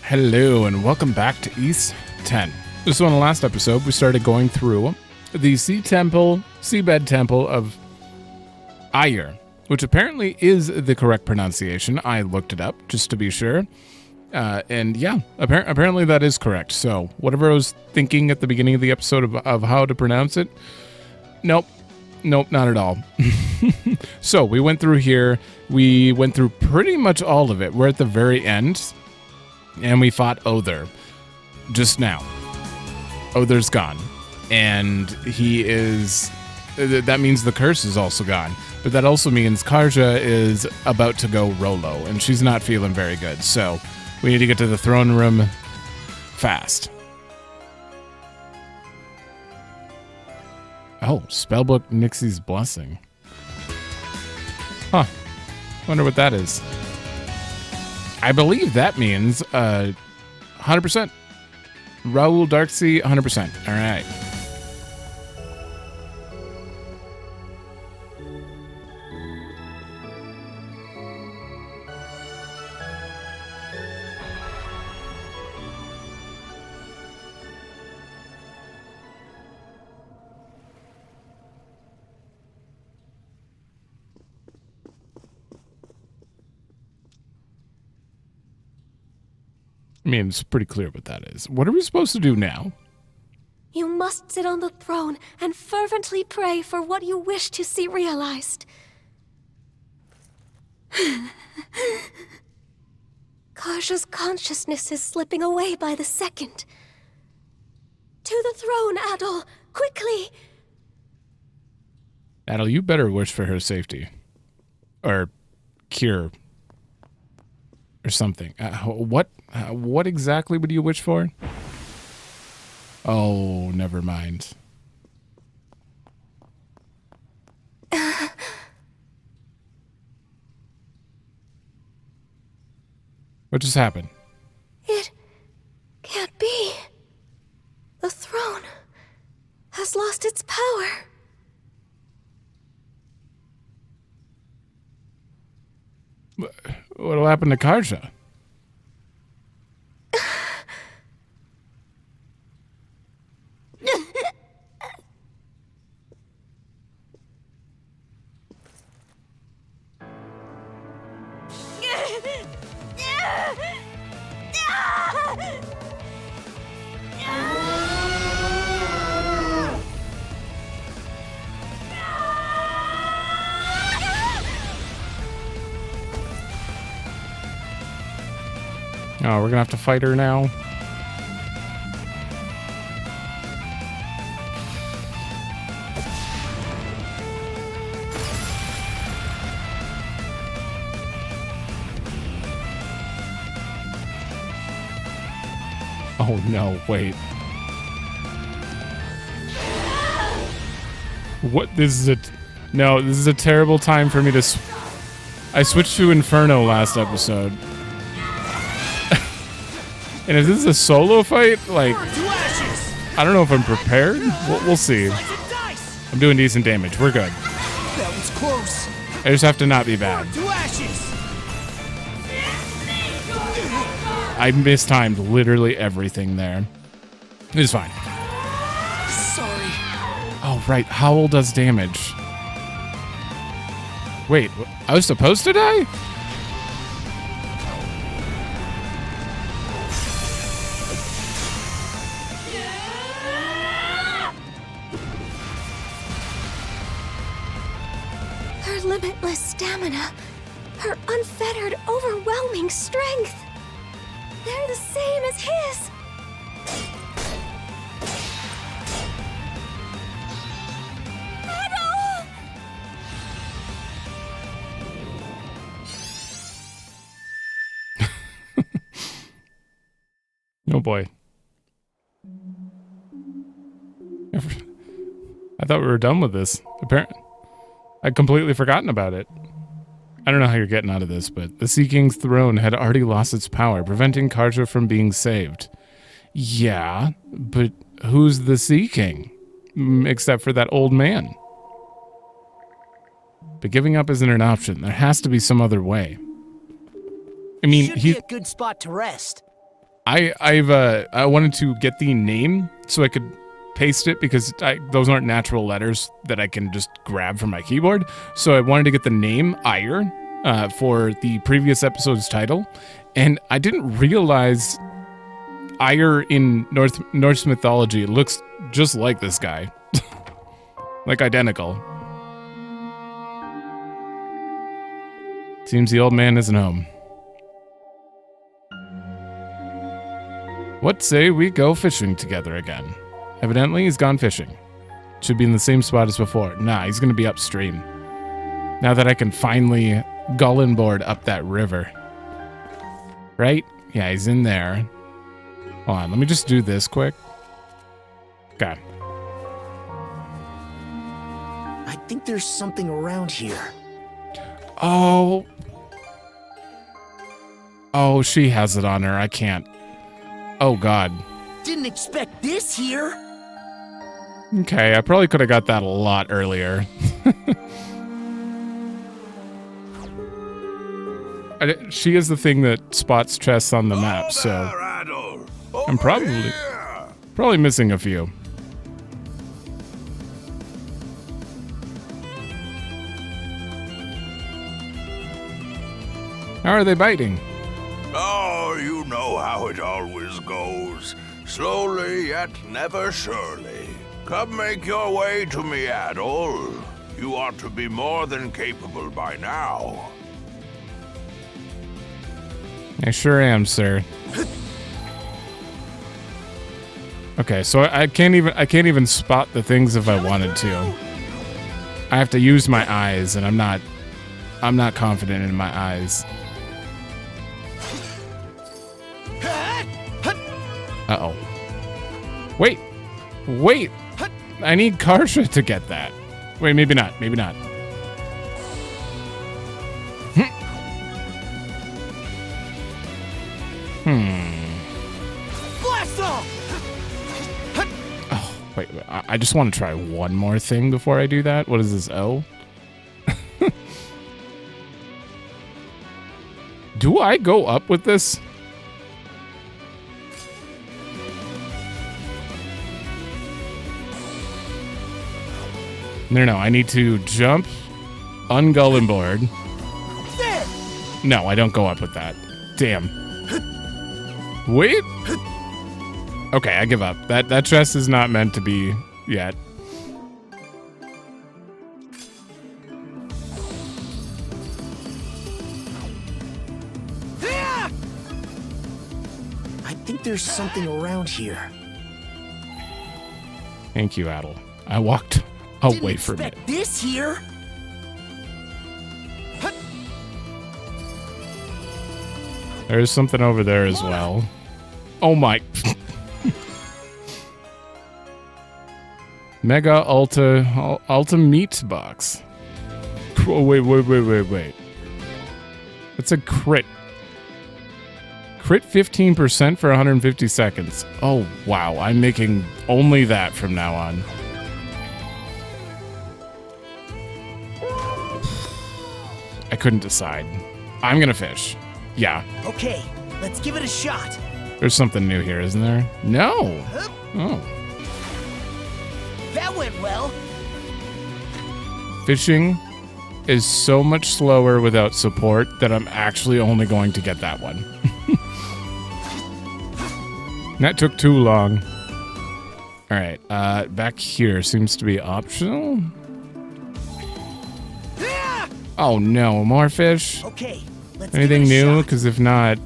Hello and welcome back to East 10. So in the last episode, we started going through the seabed temple of Ayr, which apparently is the correct pronunciation. I looked it up just to be sure. And yeah, apparently that is correct. So whatever I was thinking at the beginning of the episode of how to pronounce it, nope, not at all. So we went through here. We went through pretty much all of it. We're at the very end. And we fought Other just now. Other's gone. And he is... That means the curse is also gone. But that also means Karja is about to go Rolo. And she's not feeling very good. So we need to get to the throne room fast. Oh, spellbook Nixie's Blessing. Huh. Wonder what that is. I believe that means 100%. Raoul Darksea, 100%. All right. I mean, it's pretty clear what that is. What are we supposed to do now? You must sit on the throne and fervently pray for what you wish to see realized. Karja's consciousness is slipping away by the second. To the throne, Adol! Quickly! Adol, you better wish for her safety. Or cure. Or something. What exactly would you wish for? Oh, never mind. What just happened? It can't be. The throne has lost its power. What'll happen to Karja? Oh, we're gonna have to fight her now. Oh no, wait. What? This is a terrible time for me to... I switched to Inferno last episode. And if this is a solo fight, like, I don't know if I'm prepared. We'll see. I'm doing decent damage. We're good. That was close. I just have to not be bad. I mistimed literally everything there. It's fine. Sorry. Oh, right. Howl does damage. Wait, I was supposed to die? Her limitless stamina, her unfettered, overwhelming strength. They're the same as his. Adol! Oh boy. I thought we were done with this. Apparently, I'd completely forgotten about it. I don't know how you're getting out of this, but the Sea King's throne had already lost its power, preventing Karja from being saved. Yeah, but who's the Sea King? Except for that old man. But giving up isn't an option. There has to be some other way. I mean, Should be a good spot to rest. I wanted to get the name so I could paste it because those aren't natural letters that I can just grab from my keyboard. So I wanted to get the name Ire for the previous episode's title, and I didn't realize Ire in Norse mythology looks just like this guy, like identical. Seems the old man isn't home. What say we go fishing together again? Evidently, he's gone fishing. Should be in the same spot as before. Nah, he's gonna be upstream. Now that I can finally gullen board up that river. Right? Yeah, he's in there. Hold on, let me just do this quick. Okay. I think there's something around here. Oh. Oh, she has it on her. I can't. Oh, God. Didn't expect this here. Okay, I probably could have got that a lot earlier. She is the thing that spots chests on the map, so I'm probably missing a few. How are they biting? Oh, you know how it always goes. Slowly, yet never surely. Come make your way to me, Adol. You ought to be more than capable by now. I sure am, sir. Okay, so I can't even spot the things if I wanted to. I have to use my eyes, and I'm not confident in my eyes. Uh-oh. Wait! I need Karja to get that. Wait, maybe not. Blast off! Oh, wait. I just want to try one more thing before I do that. What is this? O? Do I go up with this? No, I need to jump, ungull and board. No, I don't go up with that. Damn. Wait. Okay, I give up. That chest is not meant to be yet. I think there's something around here. Thank you, Adol. I walked away from it. This here? There's something over there as well. Oh my. Mega Ulta Meat Box. Oh, wait. It's a crit. Crit 15% for 150 seconds. Oh, wow. I'm making only that from now on. I couldn't decide. I'm gonna fish. Yeah. Okay, let's give it a shot. There's something new here, isn't there? No. Oh. That went well. Fishing is so much slower without support that I'm actually only going to get that one. That took too long. All right, back here seems to be optional. Oh no, more fish? Okay, let's Anything give it a new? shot. Because if not,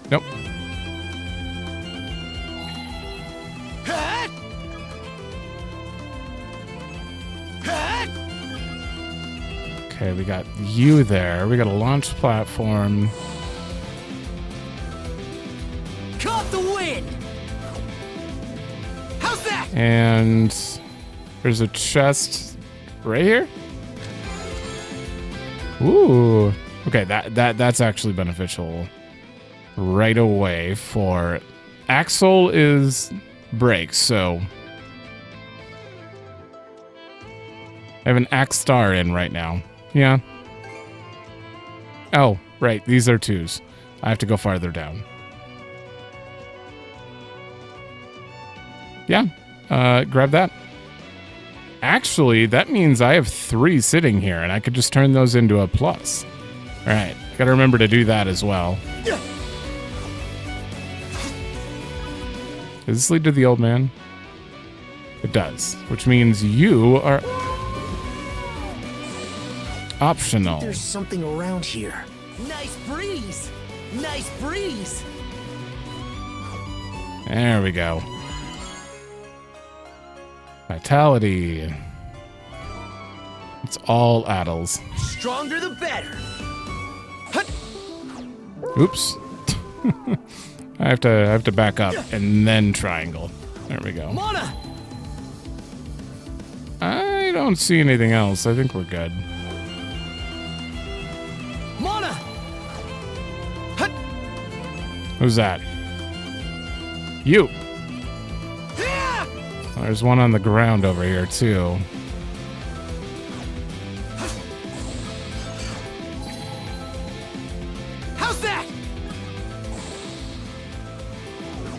nope. Okay, we got you there. We got a launch platform. Caught the wind. How's that? And there's a chest right here. Ooh. Okay, that's actually beneficial right away for Axel is brakes, so I have an Axe Star in right now. Yeah. Oh, right. These are twos. I have to go farther down. Yeah, grab that. Actually, that means I have 3 sitting here, and I could just turn those into a plus. All right, gotta remember to do that as well. Does this lead to the old man? It does, which means you are optional. There's something around here. Nice breeze! Nice breeze! There we go. Vitality. It's all Adols. Stronger the better! Hut. Oops. I have to back up and then triangle. There we go. Mana! I don't see anything else. I think we're good. Mana! Hut. Who's that? You. Yeah! There's one on the ground over here too. How's that?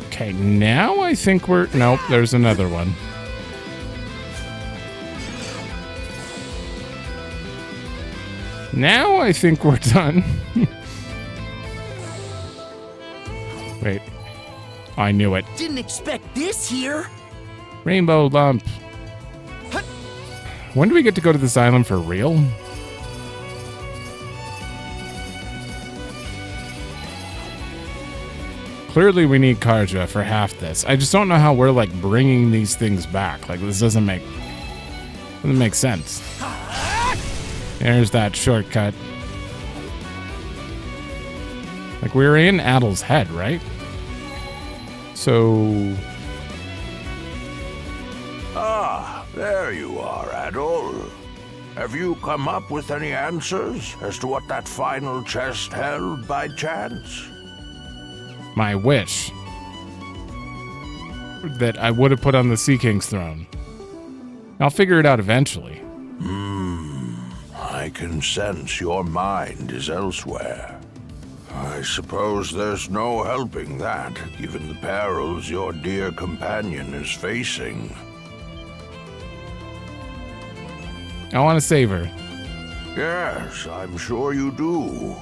Okay, now I think we're... Nope, there's another one. Now I think we're done. Wait. I knew it. Didn't expect this here. Rainbow lump. Hut. When do we get to go to this island for real? Clearly we need Karja for half this. I just don't know how we're like bringing these things back. Like this doesn't make sense. There's that shortcut. Like we were in Adol's head, right? So... Ah, there you are, Adol. Have you come up with any answers as to what that final chest held by chance? My wish. That I would have put on the Sea King's throne. I'll figure it out eventually. I can sense your mind is elsewhere. I suppose there's no helping that, given the perils your dear companion is facing. I want to save her. Yes, I'm sure you do.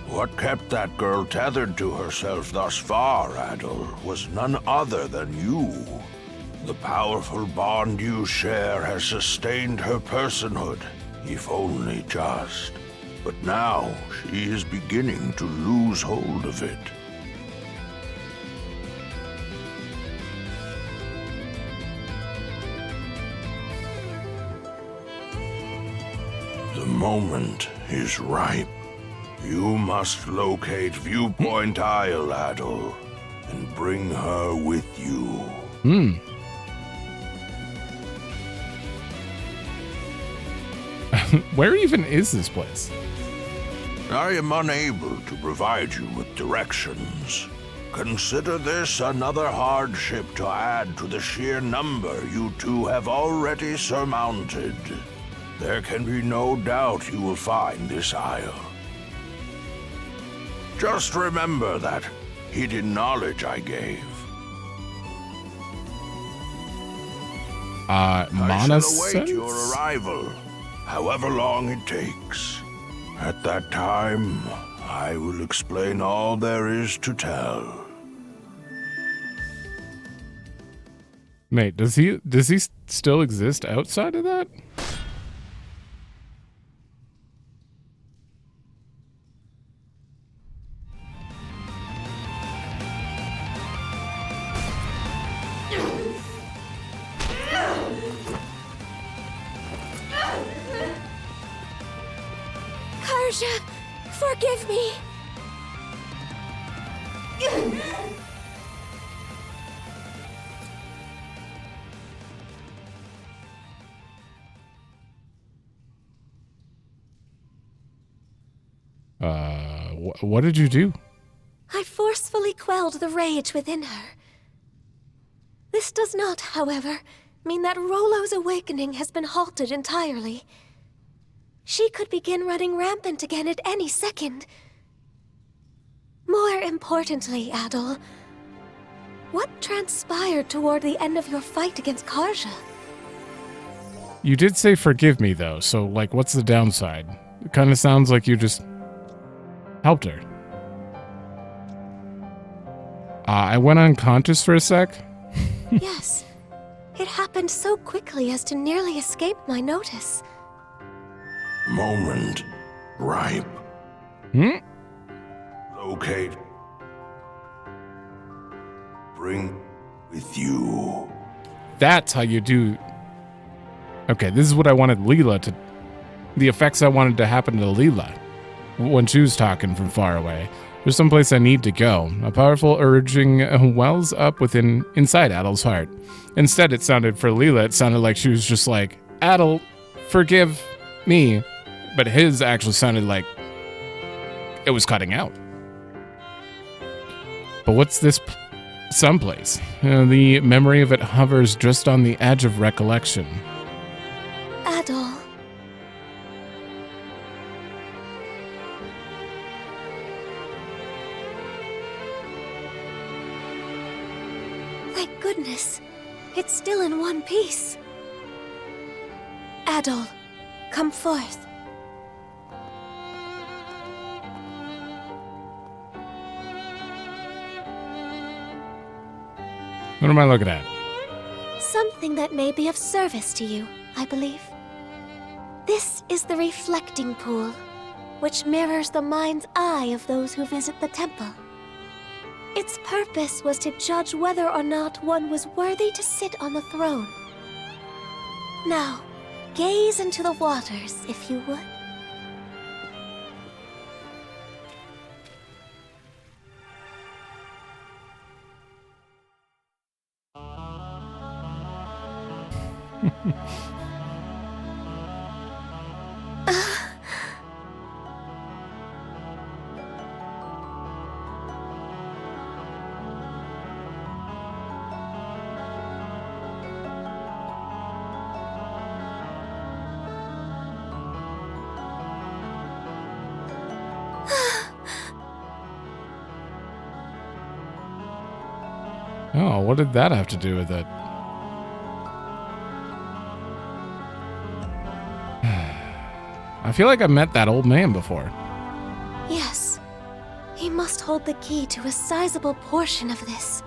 What kept that girl tethered to herself thus far, Adol, was none other than you. The powerful bond you share has sustained her personhood, if only just. But now, she is beginning to lose hold of it. The moment is ripe. You must locate Viewpoint Isle, Adol, and bring her with you. Where even is this place? I am unable to provide you with directions. Consider this another hardship to add to the sheer number you two have already surmounted. There can be no doubt you will find this isle. Just remember that hidden knowledge I gave. Mana I shall await sense? your arrival, however long it takes. At that time, I will explain all there is to tell. Mate, does he still exist outside of that? Karja, forgive me. What did you do? I forcefully quelled the rage within her. This does not, however, mean that Rollo's awakening has been halted entirely. She could begin running rampant again at any second. More importantly, Adol, What transpired toward the end of your fight against Karja? You did say forgive me, though, so, like, what's the downside? It kind of sounds like you just helped her. I went unconscious for a sec. Yes. It happened so quickly as to nearly escape my notice. Moment ripe. Locate. Bring with you. That's how you do... Okay, this is what I wanted Leela to... The effects I wanted to happen to Leela when she was talking from far away. There's someplace I need to go. A powerful urging wells up inside Adol's heart. Instead, it sounded for Leela, it sounded like she was just like, Adol, forgive me. But his actually sounded like it was cutting out. But what's this someplace? The memory of it hovers just on the edge of recollection. Adol. Thank goodness. It's still in one piece. Adol, come forth. What am I looking at? Something that may be of service to you, I believe. This is the reflecting pool, which mirrors the mind's eye of those who visit the temple. Its purpose was to judge whether or not one was worthy to sit on the throne. Now, gaze into the waters, if you would. Oh, what did that have to do with it? I feel like I met that old man before. Yes. He must hold the key to a sizable portion of this.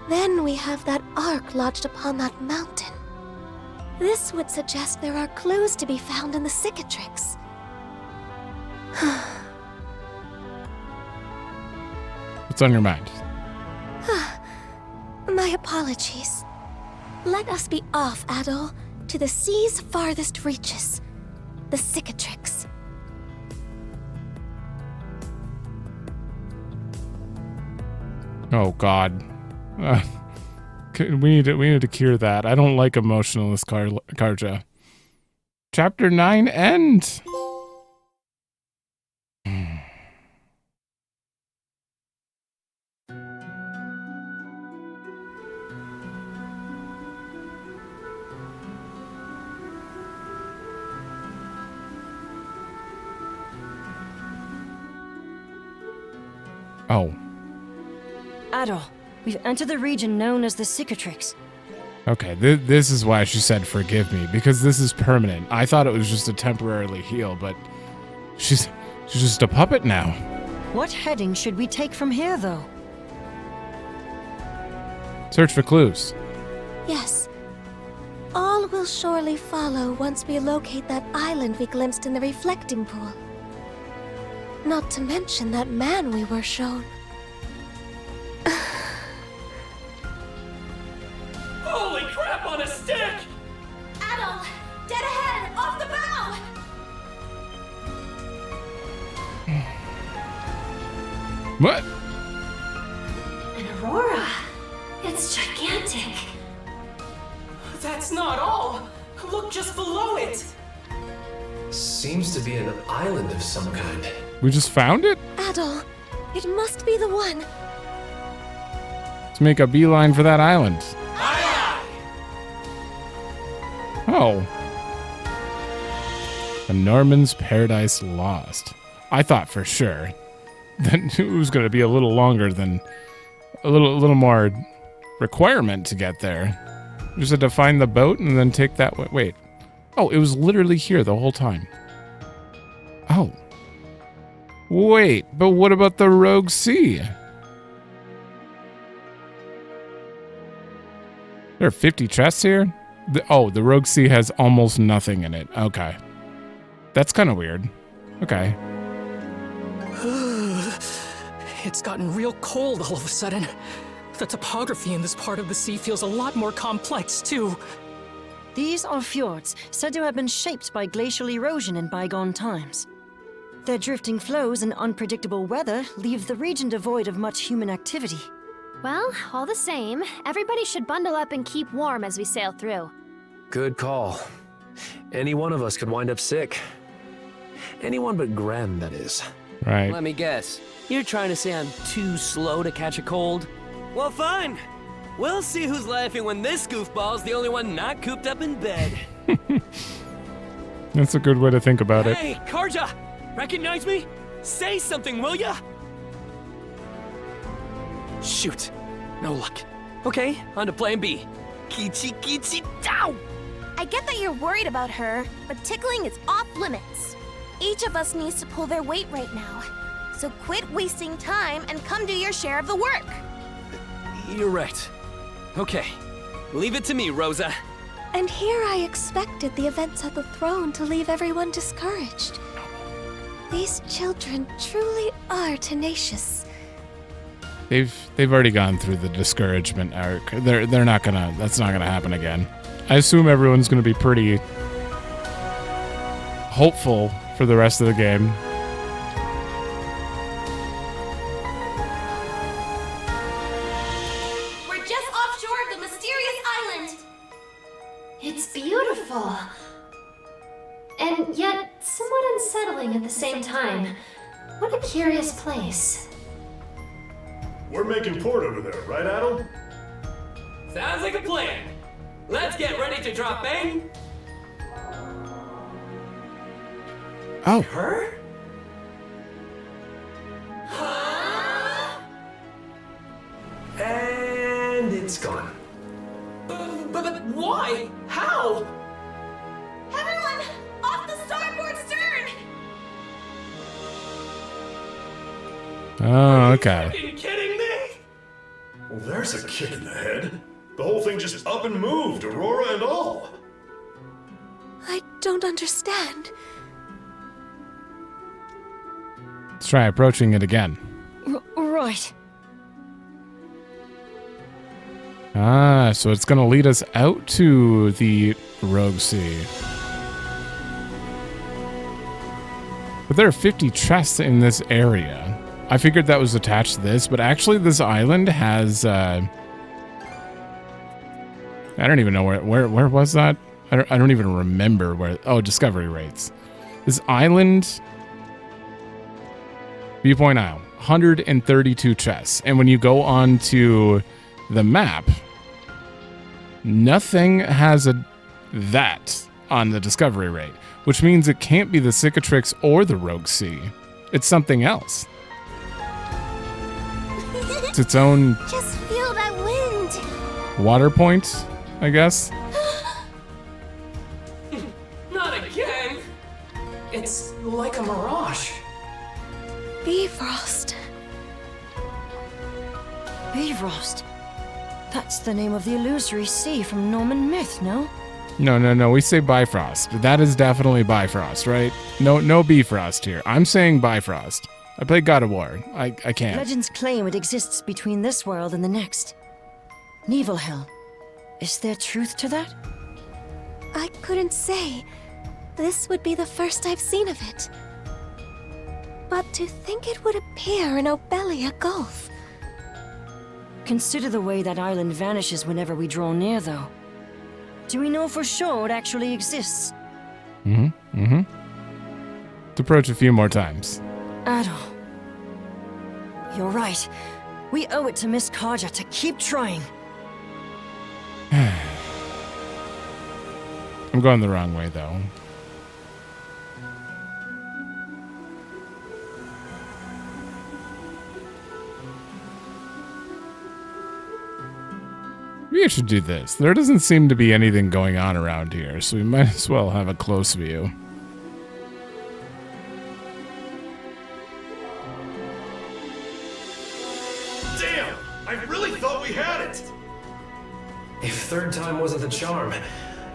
Then we have that ark lodged upon that mountain. This would suggest there are clues to be found in the Cicatrix. What's on your mind? My apologies. Let us be off, Adol, to the sea's farthest reaches. The Cicatrix. Oh God, we need to cure that. I don't like emotionalist Karja. Chapter 9 end. Oh. Adol, we've entered the region known as the Cicatrix. Okay, this is why she said forgive me, because this is permanent. I thought it was just to temporarily heal, but she's just a puppet now. What heading should we take from here, though? Search for clues. Yes. All will surely follow once we locate that island we glimpsed in the reflecting pool. Not to mention that man we were shown. Holy crap on a stick! Adol! Dead ahead! Off the bow! What? An aurora. It's gigantic. That's not all. Look just below it. Seems to be an island of some kind. We just found it? Adol, it must be the one. Let's make a beeline for that island. Oh. A Norman's Paradise Lost. I thought for sure that it was going to be a little longer than a little more requirement to get there. You just had to find the boat and then take that way. Wait. Oh, it was literally here the whole time. Oh. Wait, but what about the Rogue Sea? There are 50 chests here? The Rogue Sea has almost nothing in it. Okay. That's kind of weird. Okay. It's gotten real cold all of a sudden. The topography in this part of the sea feels a lot more complex, too. These are fjords, said to have been shaped by glacial erosion in bygone times. Their drifting flows and unpredictable weather leave the region devoid of much human activity. Well, all the same, everybody should bundle up and keep warm as we sail through. Good call. Any one of us could wind up sick. Anyone but Gren, that is. Right. Let me guess. You're trying to say I'm too slow to catch a cold? Well, fine. We'll see who's laughing when this goofball's the only one not cooped up in bed. That's a good way to think about it. Hey, Karja! Recognize me? Say something, will ya? Shoot. No luck. Okay, on to plan B. Kichi kichi dow! I get that you're worried about her, but tickling is off limits. Each of us needs to pull their weight right now. So quit wasting time and come do your share of the work. You're right. Okay. Leave it to me, Rosa. And here I expected the events at the throne to leave everyone discouraged. These children truly are tenacious. They've already gone through the discouragement arc. They're not gonna. That's not gonna happen again. I assume everyone's gonna be pretty hopeful for the rest of the game. We're just offshore of the mysterious island. It's beautiful. And yet somewhat unsettling at the same time. What a curious place. We're making port over there, right, Adol? Sounds like a plan. Let's get ready to drop bang. Oh. Her? And it's gone. But why? How? Everyone, off the starboard stern! Oh, okay. Fucking kidding me? Well, there's a kick in the head. The whole thing just up and moved, Aurora and all. I don't understand. Let's try approaching it again. Right. Ah, so it's gonna lead us out to the Rogue Sea. But there are 50 chests in this area. I figured that was attached to this, but actually this island has, I don't even know where was that? I don't even remember where. Oh, discovery rates. This island, Viewpoint Isle, 132 chests. And when you go on to the map, nothing has that on the discovery rate, which means it can't be the Cicatrix or the Rogue Sea. It's something else. It's its own Just feel that wind. water point, I guess. Not again. It's like a mirage. Bifrost. Bifrost. That's the name of the illusory sea from Norman myth, no? No. We say Bifrost. That is definitely Bifrost, right? No Bifrost here. I'm saying Bifrost. I played God of War. I can't. Legends claim it exists between this world and the next. Nibelheim. Is there truth to that? I couldn't say. This would be the first I've seen of it. But to think it would appear in Obelia Gulf. Consider the way that island vanishes whenever we draw near, though. Do we know for sure it actually exists? Let's approach a few more times. Adol. You're right. We owe it to Miss Karja to keep trying. I'm going the wrong way, though. Maybe I should do this. There doesn't seem to be anything going on around here, so we might as well have a close view. Damn! I really thought we had it! If third time wasn't the charm,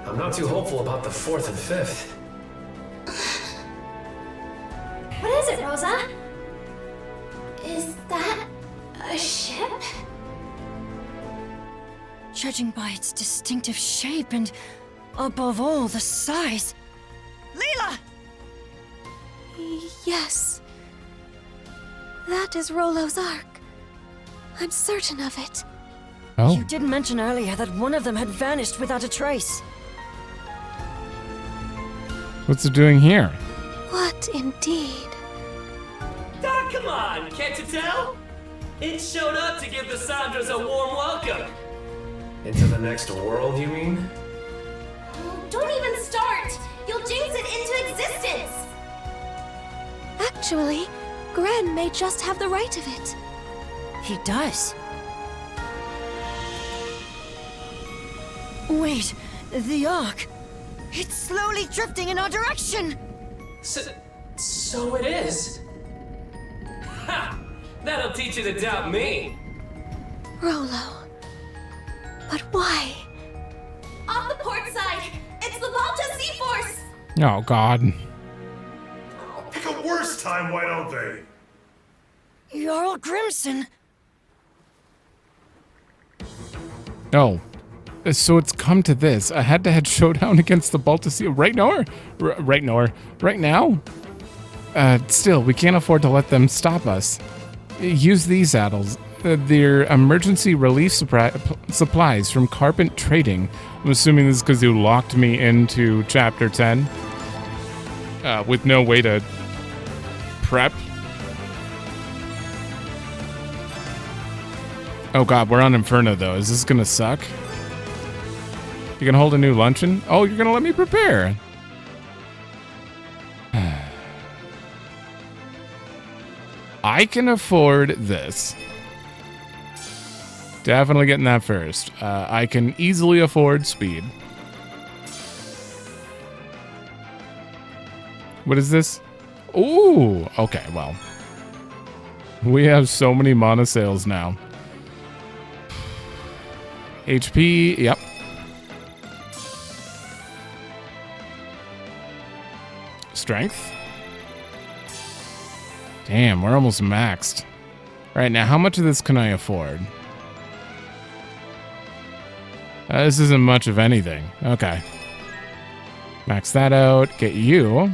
I'm not too hopeful about the fourth and fifth. What is it, Rosa? Is that a ship? Judging by its distinctive shape and, above all, the size. Leela! Yes. That is Rollo's Ark. I'm certain of it. Oh. You did mention earlier that one of them had vanished without a trace. What's it doing here? What indeed? Ah, come on, can't you tell? It showed up to give the Sandras a warm welcome. Into the next world, you mean? Don't even start! You'll jinx it into existence! Actually, Gren may just have the right of it. He does. Wait, the Ark. It's slowly drifting in our direction. So it is. Ha! That'll teach you to doubt me. Rollo. But why? Off the port side! It's the Balta Sea Force! Oh, God. Pick a worse time, why don't they? Jarl Grimson. Oh. So it's come to this. A head-to-head showdown against the Balta Sea right now? Right now? Still, we can't afford to let them stop us. Use these Adols. They're emergency relief supplies from Carpent Trading. I'm assuming this is because you locked me into Chapter 10 with no way to prep. Oh God, we're on Inferno though. Is this gonna suck? You can hold a new luncheon? Oh, you're gonna let me prepare. I can afford this. Definitely getting that first. I can easily afford speed. What is this? Ooh, okay, well. We have so many mana sales now. HP, yep. Strength. Damn, we're almost maxed. All right, now how much of this can I afford? This isn't much of anything. Okay. Max that out. Get you.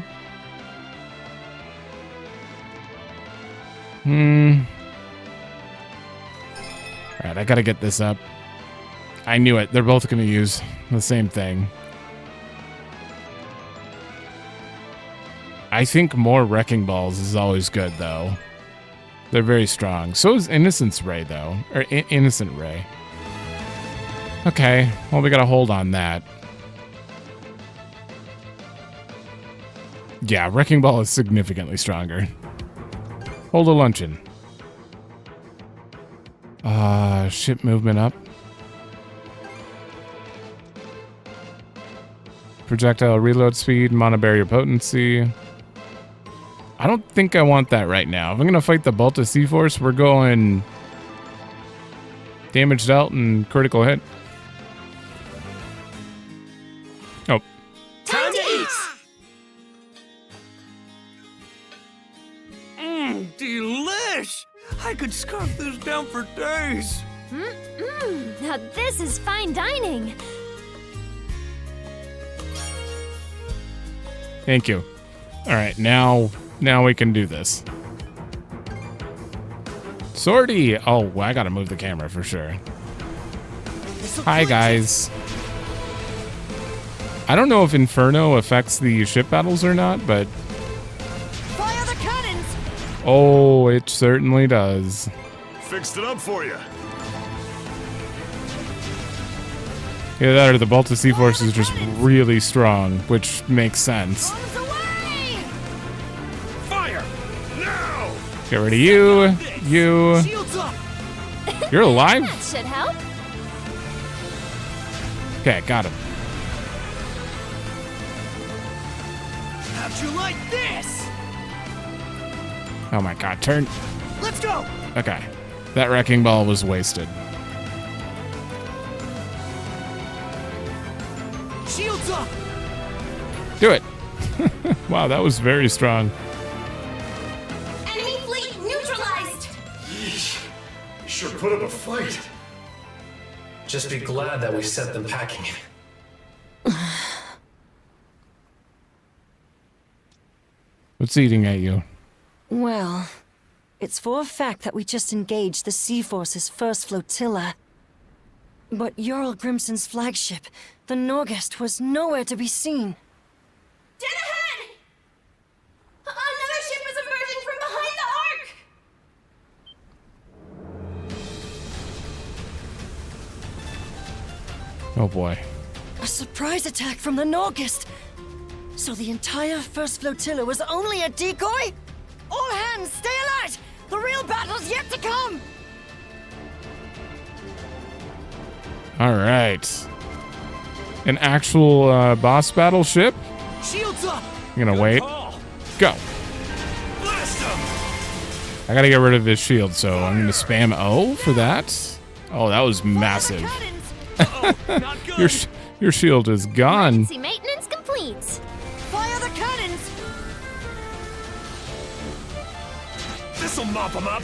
Alright, I gotta get this up. I knew it. They're both gonna use the same thing. I think more Wrecking Balls is always good, though. They're very strong. So is Innocence Ray, though. Or Innocent Ray. Okay, well, we gotta hold on that. Yeah, Wrecking Ball is significantly stronger. Hold a luncheon. Ship movement up. Projectile reload speed, mana barrier potency. I don't think I want that right now. If I'm gonna fight the Balta Sea Force, we're going damage dealt and critical hit. Oh. Time to eat! Delish! I could scarf this down for days. Now this is fine dining. Thank you. All right, now we can do this. Sortie! Oh, well, I gotta move the camera for sure. Hi, guys. I don't know if Inferno affects the ship battles or not, but... Fire the cannons! Oh, it certainly does. Fixed it up for you. Either that or the Balta Sea Force is just really strong, which makes sense. Fire! Now! Get rid of you. You. You're alive? That should help. Okay, got him. How'd you like this? Oh my god, turn. Let's go! Okay. That wrecking ball was wasted. Shields up! Do it. Wow, that was very strong. Enemy fleet neutralized! Yeesh. You sure put up a fight. Just be glad that we sent them packing. What's eating at you? Well, it's for a fact that we just engaged the Sea Force's first flotilla. But Jarl Grimson's flagship, the Norgest, was nowhere to be seen. Dead ahead! Another ship is emerging from behind the arc! Oh boy. A surprise attack from the Norgest! So the entire first flotilla was only a decoy? All hands, stay alert! The real battle's yet to come! Alright. An actual boss battleship? Shields up! I'm gonna wait. Go. Blast him! I gotta get rid of his shield, so I'm gonna spam O for that. Oh, that was massive. Not good. Your shield is gone. Emergency maintenance complete. Fire the cannons! This'll mop him up.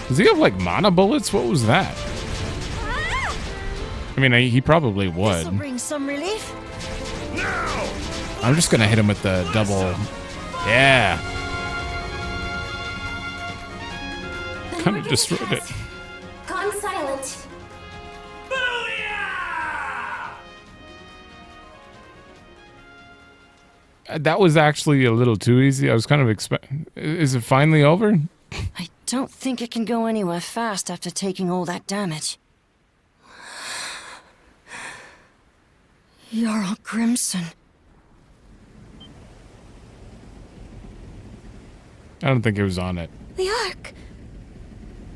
Does he have like mana bullets? What was that? I mean, he probably This'll would. bring some relief. Now! I'm just gonna hit him with the double. Yeah. Kind of destroyed it. Gone silent. That was actually a little too easy. I was kind of expecting. Is it finally over? I don't think it can go anywhere fast after taking all that damage. Jarl Grimson. I don't think it was on it. The Ark.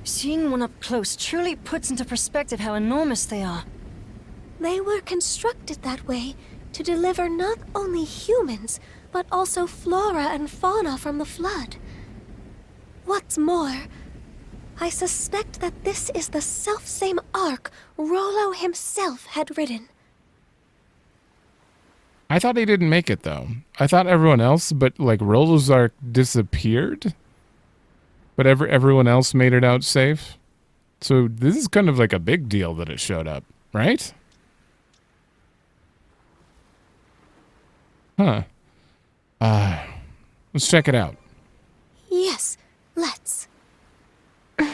Seeing one up close truly puts into perspective how enormous they are. They were constructed that way to deliver not only humans, but also flora and fauna from the flood. What's more, I suspect that this is the selfsame Ark Rollo himself had ridden. I thought he didn't make it though. I thought everyone else, but like Rollo's Ark disappeared, but everyone else made it out safe. So this is kind of like a big deal that it showed up, right? Huh. Let's check it out. Yes, let's. Will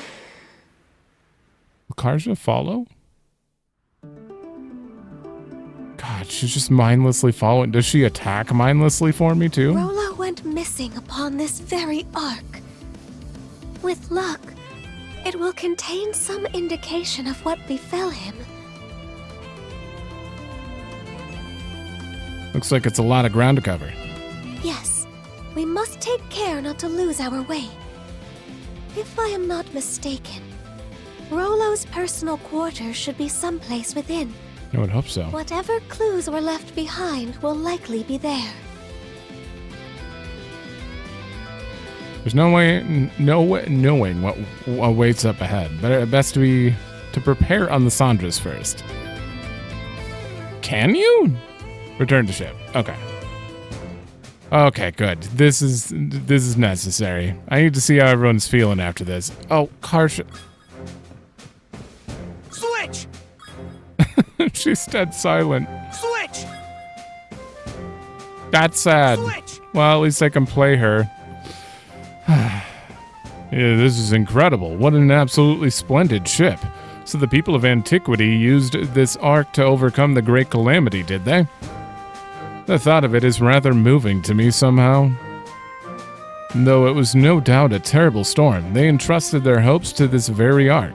Karja follow? God, she's just mindlessly following. Does she attack mindlessly for me too? Rollo went missing upon this very Ark. With luck, it will contain some indication of what befell him. Looks like it's a lot of ground to cover. Yes, we must take care not to lose our way. If I am not mistaken, Rollo's personal quarters should be someplace within. I would hope so. Whatever clues were left behind will likely be there. There's no way knowing what awaits up ahead. But best to prepare on the Sandras first. Can you? Return to ship. Okay. Okay, good. This is necessary. I need to see how everyone's feeling after this. Oh, Karja. Switch! She's dead silent. Switch! That's sad. Switch! Well, at least I can play her. Yeah, this is incredible. What an absolutely splendid ship. So the people of antiquity used this ark to overcome the great calamity, did they? The thought of it is rather moving to me somehow. Though it was no doubt a terrible storm, they entrusted their hopes to this very ark.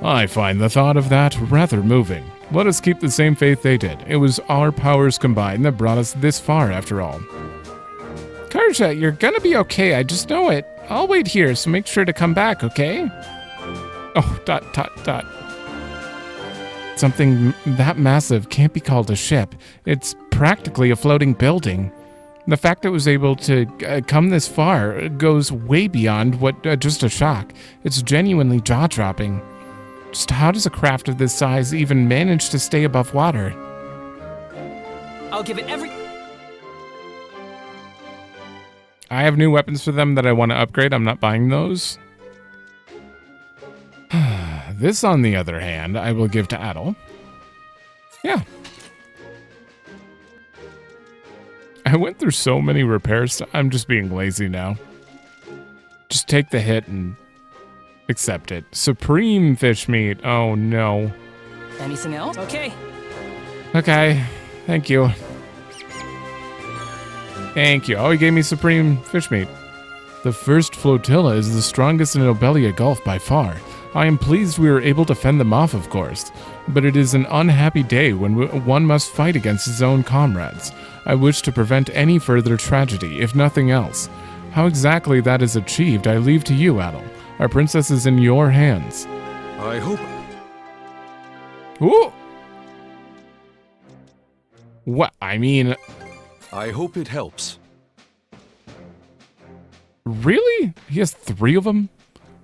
I find the thought of that rather moving. Let us keep the same faith they did. It was our powers combined that brought us this far, after all. Karja, you're gonna be okay, I just know it. I'll wait here, so make sure to come back, okay? Oh, ... Something that massive can't be called a ship. It's practically a floating building. The fact it was able to come this far goes way beyond what just a shock. It's genuinely jaw-dropping. Just how does a craft of this size even manage to stay above water? I'll give it every... I have new weapons for them that I want to upgrade. I'm not buying those. This, on the other hand, I will give to Adol. Yeah. I went through so many repairs. I'm just being lazy now. Just take the hit and accept it. Supreme fish meat. Oh, no. Anything else? Okay. Okay. Thank you. Thank you. Oh, he gave me supreme fish meat. The first flotilla is the strongest in Obelia Gulf by far. I am pleased we were able to fend them off, of course, but it is an unhappy day when one must fight against his own comrades. I wish to prevent any further tragedy, if nothing else. How exactly that is achieved, I leave to you, Adol. Our princess is in your hands. I hope... Ooh! What? I mean... I hope it helps. Really? He has 3 of them?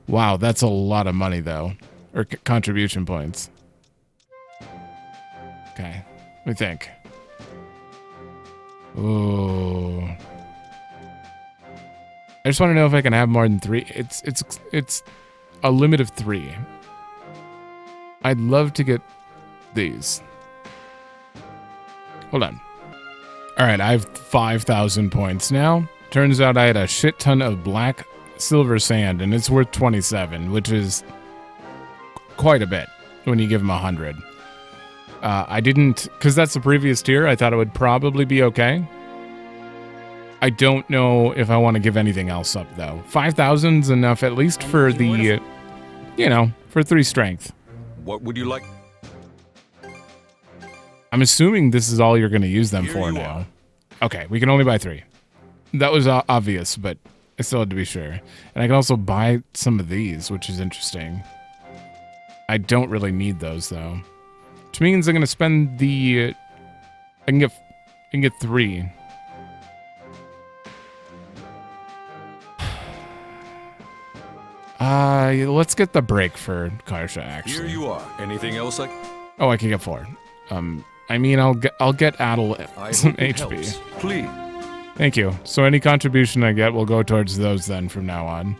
Wow, that's a lot of money, though. Or contribution points. Okay, let me think. Ooh. I just want to know if I can have more than 3. It's a limit of 3. I'd love to get these. Hold on. All right, I have 5,000 points now. Turns out I had a shit ton of black silver sand, and it's worth 27, which is quite a bit when you give them 100. I didn't, because that's the previous tier, I thought it would probably be okay. I don't know if I want to give anything else up, though. 5,000's enough, at least for the, for 3 strength. What would you like? I'm assuming this is all you're going to use them for now. Okay, we can only buy 3. That was obvious, but I still had to be sure. And I can also buy some of these, which is interesting. I don't really need those, though. Which means I'm going to spend the... I can get 3. Let's get the break for Karja, actually. Here you are. Anything else Oh, I can get 4. I mean, I'll get Adol some HP. Helps. Please. Thank you. So any contribution I get will go towards those then from now on.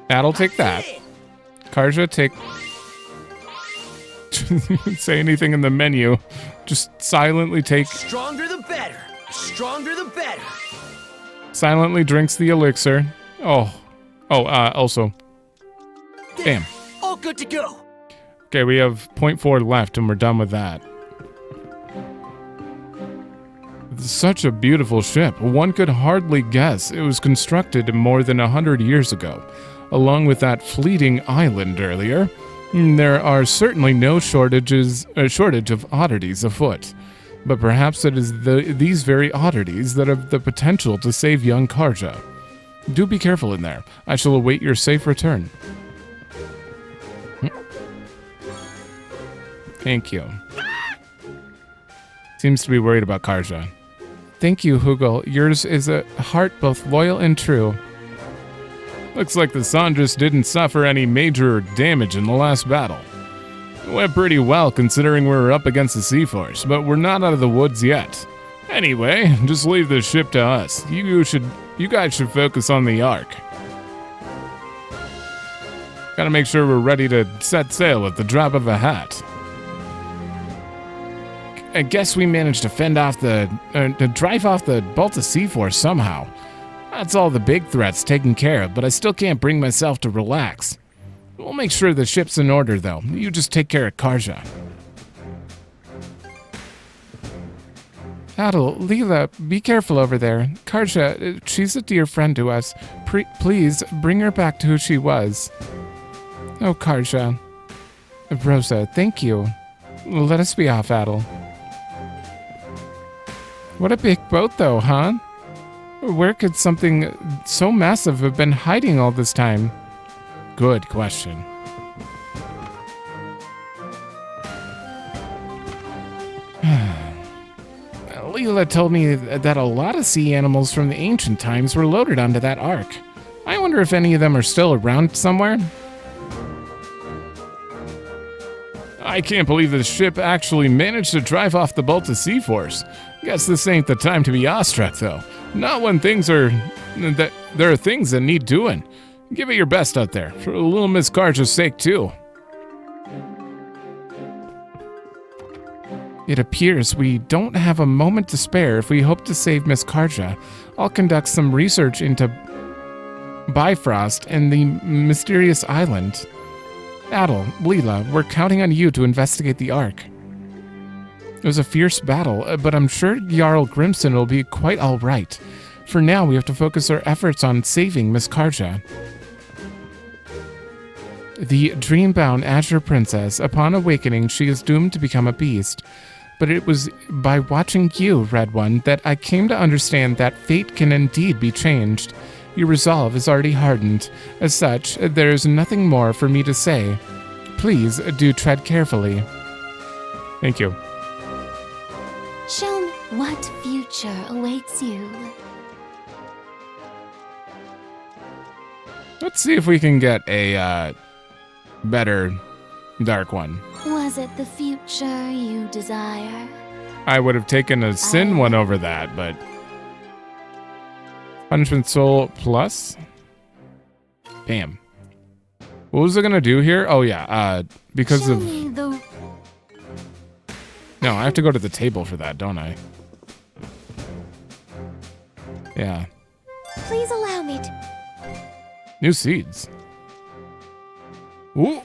Adol, take that. Karja, take... Say anything in the menu. Just silently take... Stronger the better. Stronger the better. Silently drinks the elixir. Also. Damn. All good to go. Okay, we have 0.4 left and we're done with that. Such a beautiful ship. One could hardly guess it was constructed more than 100 years ago. Along with that fleeting island earlier, there are certainly no shortage of oddities afoot. But perhaps it is these very oddities that have the potential to save young Karja. Do be careful in there. I shall await your safe return. Thank you. Seems to be worried about Karja. Thank you, Hugel. Yours is a heart both loyal and true. Looks like the Sandras didn't suffer any major damage in the last battle. It went pretty well considering we were up against the Sea Force, but we're not out of the woods yet. Anyway, just leave the ship to us. You guys should focus on the Ark. Gotta make sure we're ready to set sail at the drop of a hat. I guess we managed to to drive off the Balta Sea Force somehow. That's all the big threats taken care of, but I still can't bring myself to relax. We'll make sure the ship's in order, though. You just take care of Karja. Adol, Leela, be careful over there. Karja, she's a dear friend to us. Please, bring her back to who she was. Oh, Karja. Rosa, thank you. Let us be off, Adol. What a big boat, though, huh? Where could something so massive have been hiding all this time? Good question. Leela told me that a lot of sea animals from the ancient times were loaded onto that ark. I wonder if any of them are still around somewhere? I can't believe this ship actually managed to drive off the Balta Sea Force. Guess this ain't the time to be awestruck, though. Not when there are things that need doing. Give it your best out there, for little Miss Karja's sake, too. It appears we don't have a moment to spare if we hope to save Miss Karja. I'll conduct some research into Bifrost and the mysterious island. Adol, Leela, we're counting on you to investigate the Ark. It was a fierce battle, but I'm sure Jarl Grimston will be quite all right. For now, we have to focus our efforts on saving Miss Karja. The dream-bound Azure Princess, upon awakening, she is doomed to become a beast. But it was by watching you, Red One, that I came to understand that fate can indeed be changed. Your resolve is already hardened. As such, there is nothing more for me to say. Please do tread carefully. Thank you. Show me what future awaits you. Let's see if we can get a better dark one. Was it the future you desire? I would have taken a sin one over that, but... Punishment Soul plus? Bam. What was it gonna do here? Oh yeah, because of... No, I have to go to the table for that, don't I? Yeah. Please allow me to... New seeds. Ooh.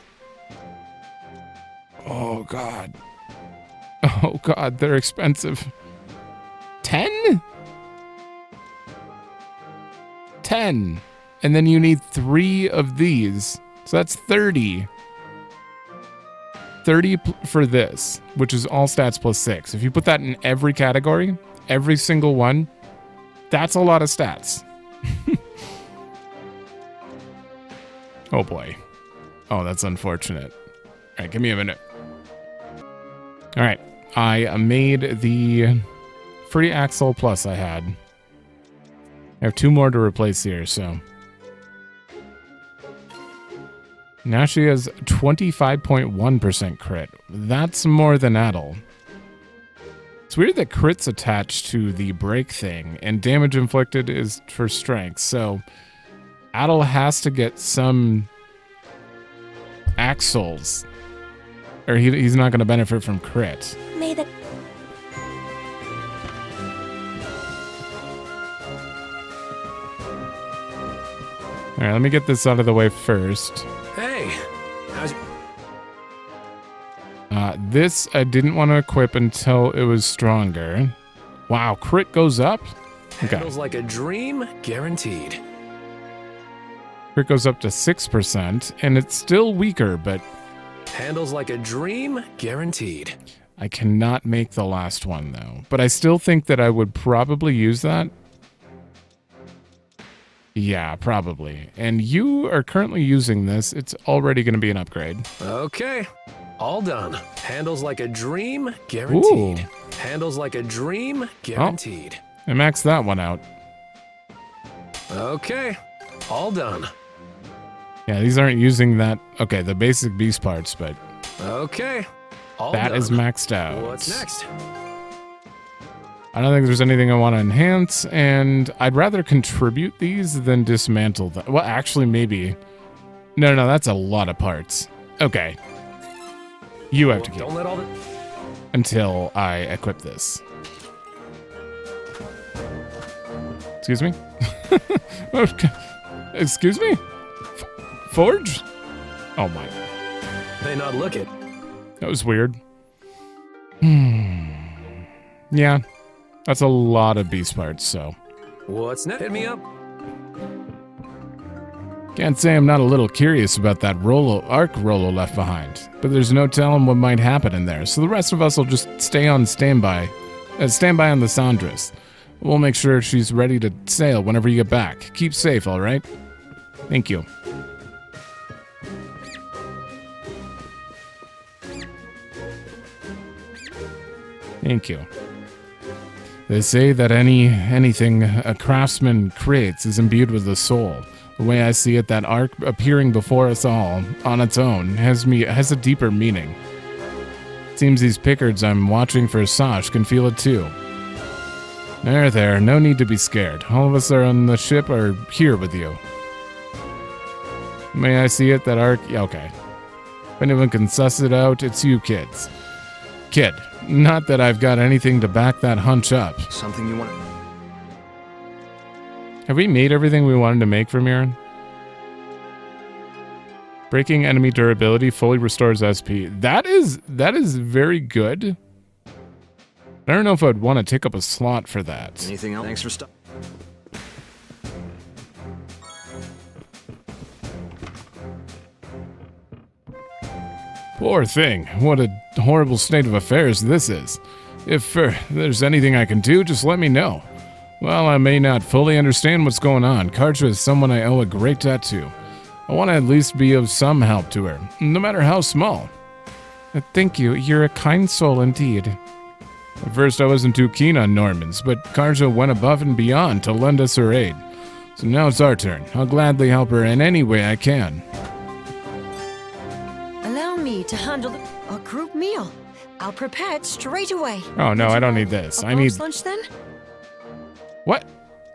Oh god. Oh god, they're expensive. 10? 10. And then you need 3 of these. So that's 30. 30 for this, which is all stats plus 6. If you put that in every category, every single one, that's a lot of stats. Oh boy. Oh, that's unfortunate. All right, give me a minute. All right, I made the free Axle Plus I had. I have 2 more to replace here, so. Now she has 25.1% crit. That's more than Adol. It's weird that crit's attached to the break thing, and damage inflicted is for strength, so Adol has to get some Axles, or he's not going to benefit from crit. May the... All right, let me get this out of the way first. Hey, how's this I didn't want to equip until it was stronger. Wow, crit goes up? Okay. Handles like a dream, guaranteed. Crit goes up to 6%, and it's still weaker, but... Handles like a dream, guaranteed. I cannot make the last one, though. But I still think that I would probably use that. Yeah, probably. And you are currently using this. It's already going to be an upgrade. Okay, all done. Handles like a dream, guaranteed. Ooh. Handles like a dream, guaranteed. I maxed that one out. Okay, all done. Yeah, these aren't using that. Okay, the basic beast parts, but... Okay, all that done. is maxed out. What's next? I don't think there's anything I want to enhance, and I'd rather contribute these than dismantle them. Well, actually, maybe. No, that's a lot of parts. Okay. You have to keep Don't let all the... until I equip this. Excuse me? Okay. Excuse me? Forge? Oh my. May not look it. That was weird. Yeah. That's a lot of beast parts, so. What's next? Hit me up. Can't say I'm not a little curious about that Ark Rolo left behind, but there's no telling what might happen in there, so the rest of us will just stay on standby. Standby on the Sandras. We'll make sure she's ready to sail whenever you get back. Keep safe, alright? Thank you. Thank you. They say that anything a craftsman creates is imbued with a soul. The way I see it, that arc appearing before us all, on its own, has a deeper meaning. Seems these Pickards I'm watching for Sash can feel it too. There, no need to be scared. All of us are on the ship are here with you. May I see it, that arc? Yeah, okay. If anyone can suss it out, it's you kids. Kid, not that I've got anything to back that hunch up. Something you want? Have we made everything we wanted to make for Mirren? Breaking enemy durability fully restores SP. That is very good. I don't know if I'd want to take up a slot for that. Anything else? Thanks for stuff. Poor thing. What a horrible state of affairs this is. If there's anything I can do, just let me know. Well, I may not fully understand what's going on. Karja is someone I owe a great debt to. I want to at least be of some help to her, no matter how small. Thank you. You're a kind soul indeed. At first I wasn't too keen on Normans, but Karja went above and beyond to lend us her aid. So now it's our turn. I'll gladly help her in any way I can. Allow me to handle a group meal. I'll prepare it straight away. Oh no, I don't need this. I need lunch then? What?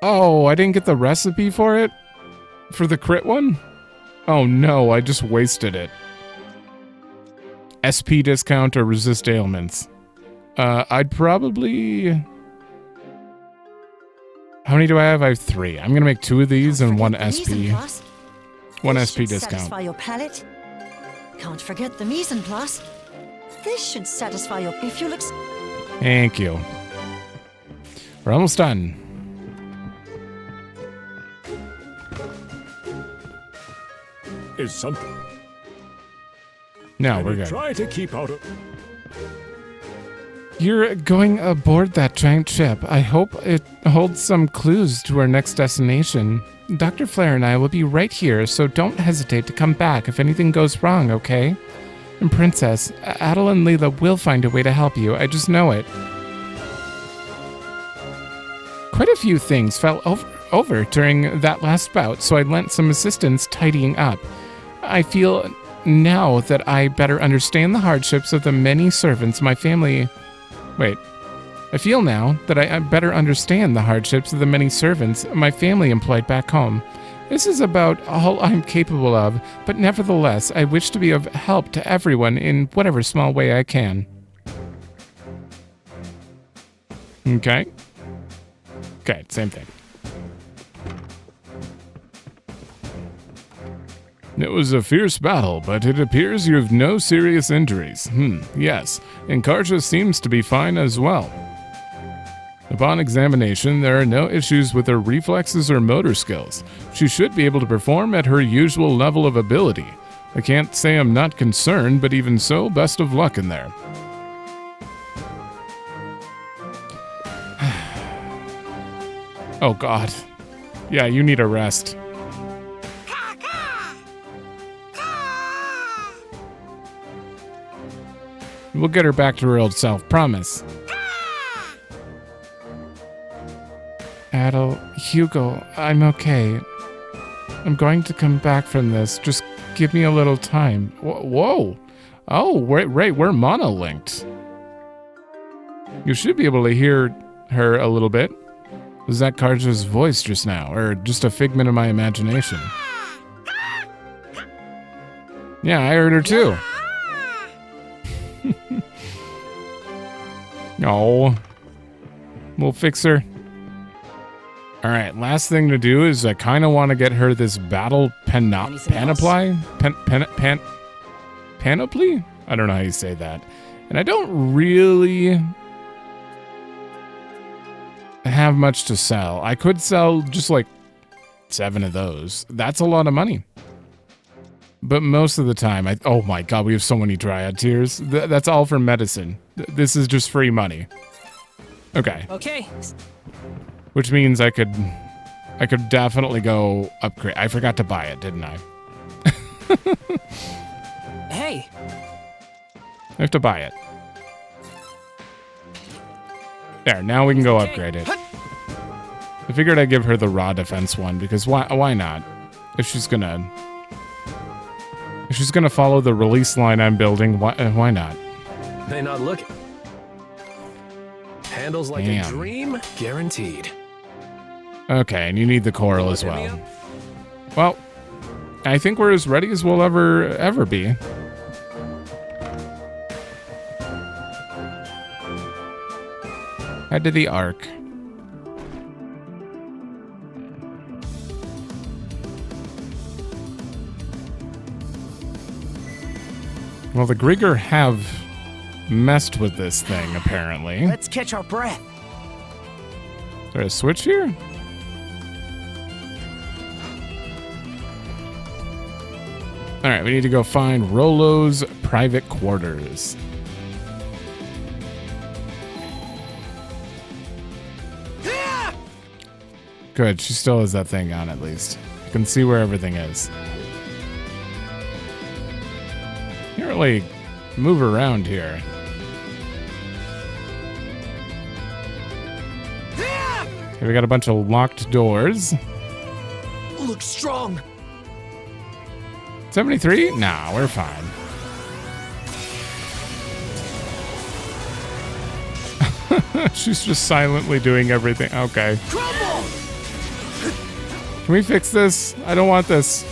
Oh, I didn't get the recipe for it? For the crit one? Oh no, I just wasted it. SP discount or resist ailments. I'd probably... How many do I have? I have 3. I'm gonna make 2 of these and 1 SP. 1 SP discount. Satisfy your palate. Can't forget the mise en place. This should satisfy your... If you look... Thank you. We're almost done. Is something. No, we're good. Try to keep out of. You're going aboard that giant ship. I hope it holds some clues to our next destination. Dr. Flare and I will be right here, so don't hesitate to come back if anything goes wrong, okay? And Princess, Adol and Leela will find a way to help you. I just know it. Quite a few things fell over during that last bout, so I lent some assistance tidying up. I feel now that I better understand the hardships of the many servants my family... Wait. I feel now that I better understand the hardships of the many servants my family employed back home. This is about all I'm capable of, but nevertheless, I wish to be of help to everyone in whatever small way I can. Okay. Okay, same thing. It was a fierce battle, but it appears you have no serious injuries. Yes, and Karja seems to be fine as well. Upon examination, there are no issues with her reflexes or motor skills. She should be able to perform at her usual level of ability. I can't say I'm not concerned, but even so, best of luck in there. Oh god. Yeah, you need a rest. We'll get her back to her old self, promise. Adol, Hugo, I'm okay. I'm going to come back from this. Just give me a little time. Whoa. Oh, right, we're mono-linked. You should be able to hear her a little bit. Was that Karja's voice just now, or just a figment of my imagination? Yeah, I heard her too. No. We'll fix her. Alright, last thing to do is I kind of want to get her this battle panoply? Panoply? I don't know how you say that. And I don't really have much to sell. I could sell just like 7 of those. That's a lot of money. But most of the time, oh my god, we have so many Dryad tears. That's all for medicine. This is just free money. Okay. Okay. Which means I could definitely go upgrade. I forgot to buy it, didn't I? Hey. I have to buy it. There, now we can go upgrade it. I figured I'd give her the raw defense one because why not? If she's gonna follow the release line I'm building, why not? May not look. Handles like a dream, guaranteed. Okay, and you need the coral as well. Well, I think we're as ready as we'll ever be. Head to the Ark. Well, the Griegr have messed with this thing, apparently. Let's catch our breath. Is there a switch here? Alright, we need to go find Rollo's private quarters. Good, she still has that thing on at least. You can see where everything is. You can't really move around here. Okay, we got a bunch of locked doors. Looks strong. 73? Nah, we're fine. She's just silently doing everything. Okay. Crumble! Can we fix this? I don't want this.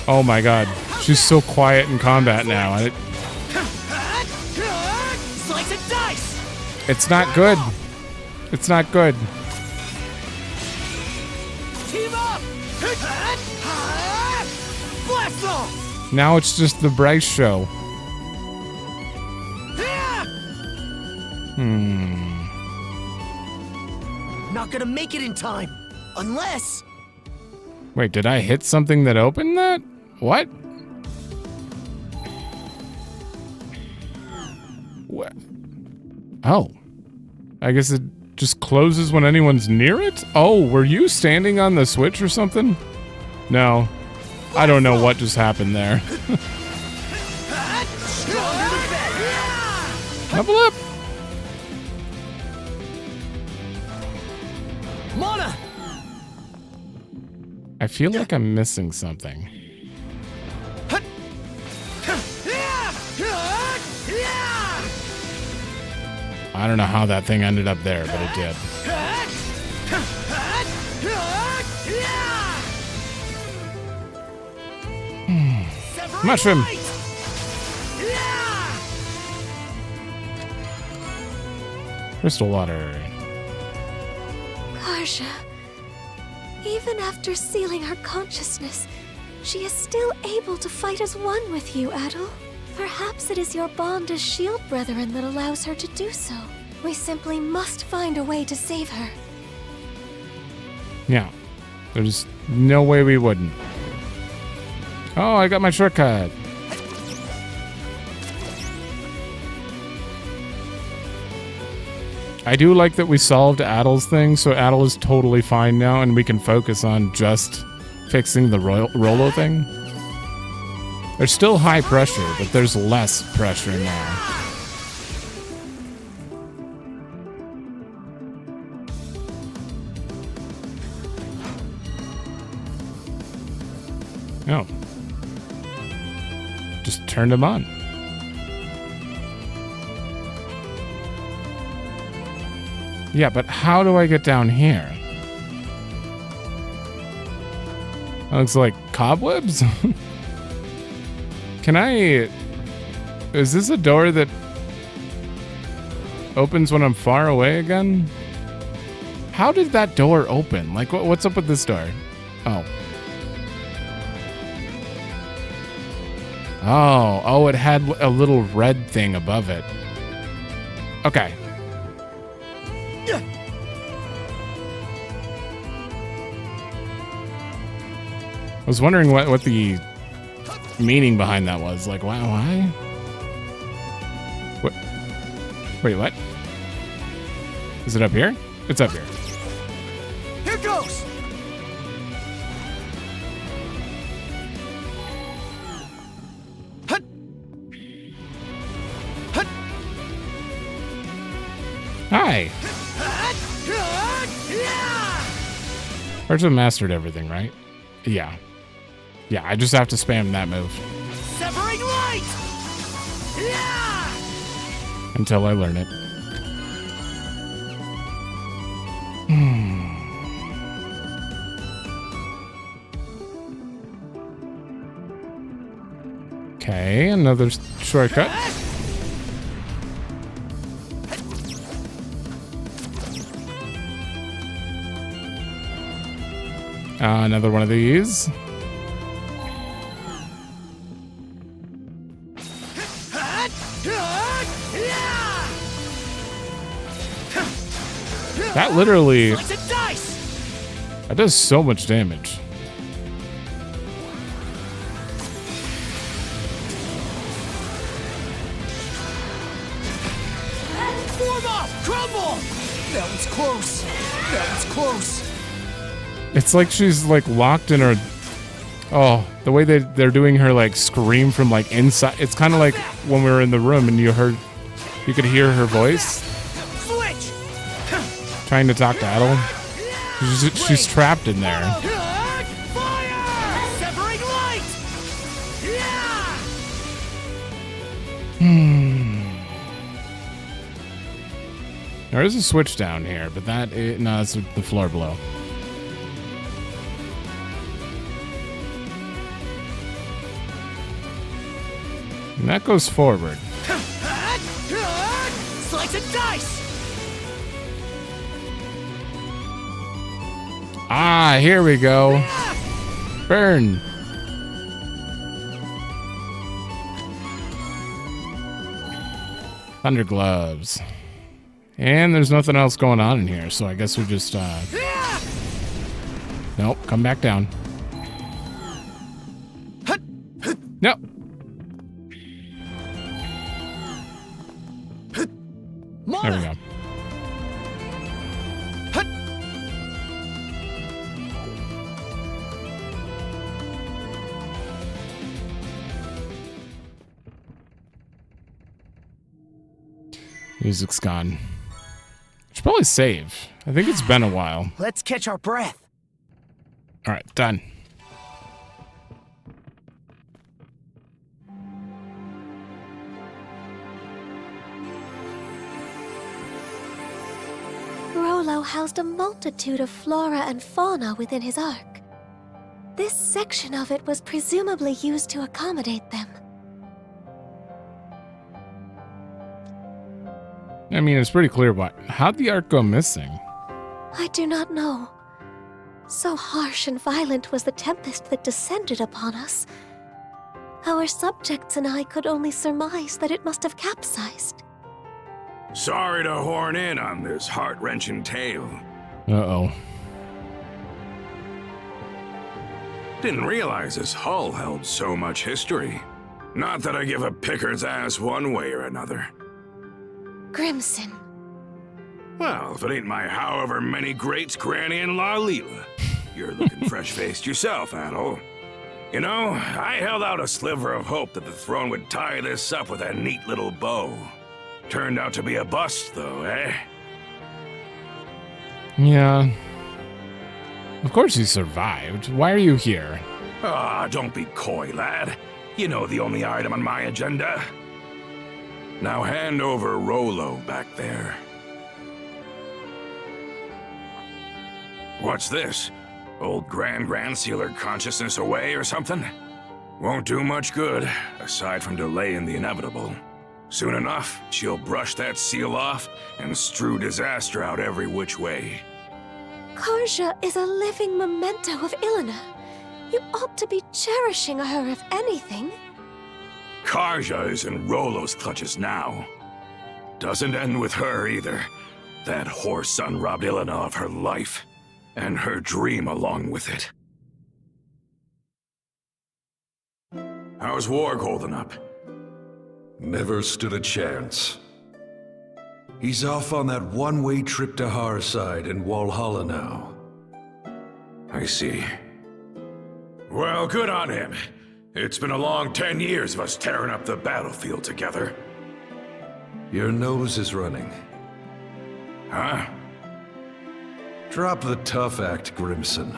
Oh my god. She's so quiet in combat now. Slice and dice! It's not good. It's not good. Team up! Blast off! Now it's just the Bryce show. Not gonna make it in time. Unless... Wait, did I hit something that opened that? What? What? Oh. I guess it just closes when anyone's near it? Oh, were you standing on the switch or something? No. I don't know what just happened there. Level up! Mana! I feel like I'm missing something. I don't know how that thing ended up there, but it did. Mushroom! Crystal water. Karja. Even after sealing her consciousness, she is still able to fight as one with you, Adol. Perhaps it is your bond as shield brethren that allows her to do so. We simply must find a way to save her. Yeah. There's no way we wouldn't. Oh, I got my shortcut. I do like that we solved Adol's thing, so Adol is totally fine now, and we can focus on just fixing the Rollo thing. There's still high pressure, but there's less pressure now. Oh. Just turned him on. Yeah, but how do I get down here? That looks like cobwebs? Can I... Is this a door that opens when I'm far away again? How did that door open? Like, what's up with this door? Oh. Oh, it had a little red thing above it. Okay. I was wondering what the meaning behind that was. Like, why? What? Wait, what? Is it up here? It's up here. Here goes! Hi. Karja mastered everything, right? Yeah. Yeah, I just have to spam that move. Severing light! Until I learn it. Okay, another shortcut. Another one of these. That literally... That does so much damage. Form off! Crumble! That was close. That was close. It's like she's like locked in her... Oh, the way they're doing her like scream from like inside. It's kind of like when we were in the room and you could hear her voice. Trying to talk to Adol. She's trapped in there. Severing light! There is a switch down here, but no, that's the floor below. And that goes forward. Slice and dice! Ah, here we go. Burn. Thunder gloves. And there's nothing else going on in here, so I guess we just nope, come back down. Nope. There we go. Music's gone. Should probably save. I think it's been a while. Let's catch our breath. All right, done. Rollo housed a multitude of flora and fauna within his ark. This section of it was presumably used to accommodate them. I mean, it's pretty clear why. How'd the ark go missing? I do not know. So harsh and violent was the tempest that descended upon us. Our subjects and I could only surmise that it must have capsized. Sorry to horn in on this heart-wrenching tale. Uh-oh. Didn't realize this hull held so much history. Not that I give a picker's ass one way or another. Grimson. Well, if it ain't my however many greats, Granny and Lalila. You're looking fresh-faced yourself, Adol. You know, I held out a sliver of hope that the throne would tie this up with a neat little bow. Turned out to be a bust, though, eh? Yeah. Of course you survived. Why are you here? Ah, don't be coy, lad. You know the only item on my agenda. Now hand over Rollo back there. What's this? Old Grand sealed her consciousness away or something? Won't do much good, aside from delaying the inevitable. Soon enough, she'll brush that seal off and strew disaster out every which way. Karja is a living memento of Ilina. You ought to be cherishing her, if anything. Karja is in Rollo's clutches now. Doesn't end with her either. That whore son robbed Ilina of her life, and her dream along with it. How's Warg holding up? Never stood a chance. He's off on that one-way trip to Harside in Walhalla now. I see. Well, good on him. It's been a long 10 years of us tearing up the battlefield together. Your nose is running. Huh? Drop the tough act, Grimson.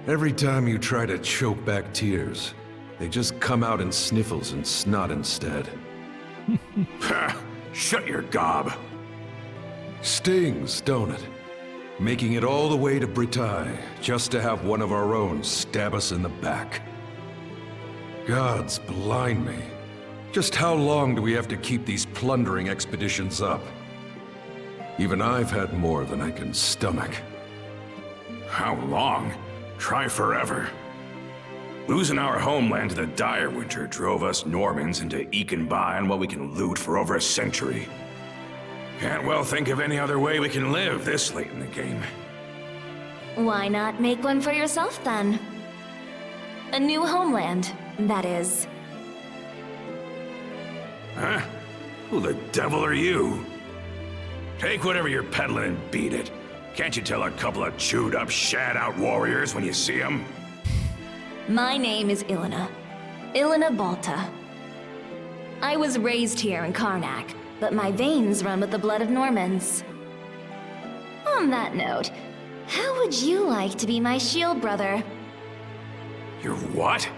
Every time you try to choke back tears, they just come out in sniffles and snot instead. Shut your gob. Stings, don't it? Making it all the way to Bretagne just to have one of our own stab us in the back. Gods blind me. Just how long do we have to keep these plundering expeditions up? Even I've had more than I can stomach. How long? Try forever. Losing our homeland to the dire winter drove us Normans into eking by on what we can loot for over a century. Can't well think of any other way we can live this late in the game. Why not make one for yourself then? A new homeland, that is. Huh? Who the devil are you? Take whatever you're peddling and beat it. Can't you tell a couple of chewed-up, shat-out warriors when you see them? My name is Ilina. Ilina Balta. I was raised here in Karnak, but my veins run with the blood of Normans. On that note, how would you like to be my shield brother? You're what?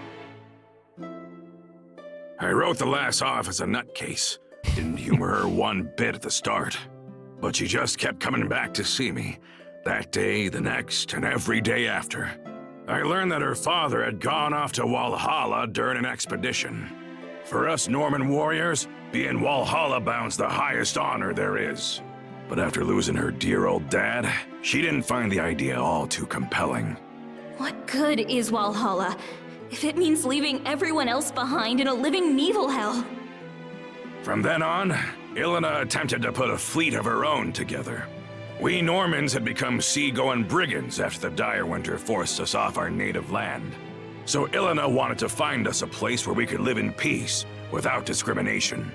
I wrote the lass off as a nutcase. Didn't humor her one bit at the start. But she just kept coming back to see me. That day, the next, and every day after. I learned that her father had gone off to Walhalla during an expedition. For us Norman warriors, being Walhalla bound's the highest honor there is. But after losing her dear old dad, she didn't find the idea all too compelling. What good is Walhalla if it means leaving everyone else behind in a living Nibelhell? From then on, Ilina attempted to put a fleet of her own together. We Normans had become sea-going brigands after the dire winter forced us off our native land. So Ilina wanted to find us a place where we could live in peace, without discrimination.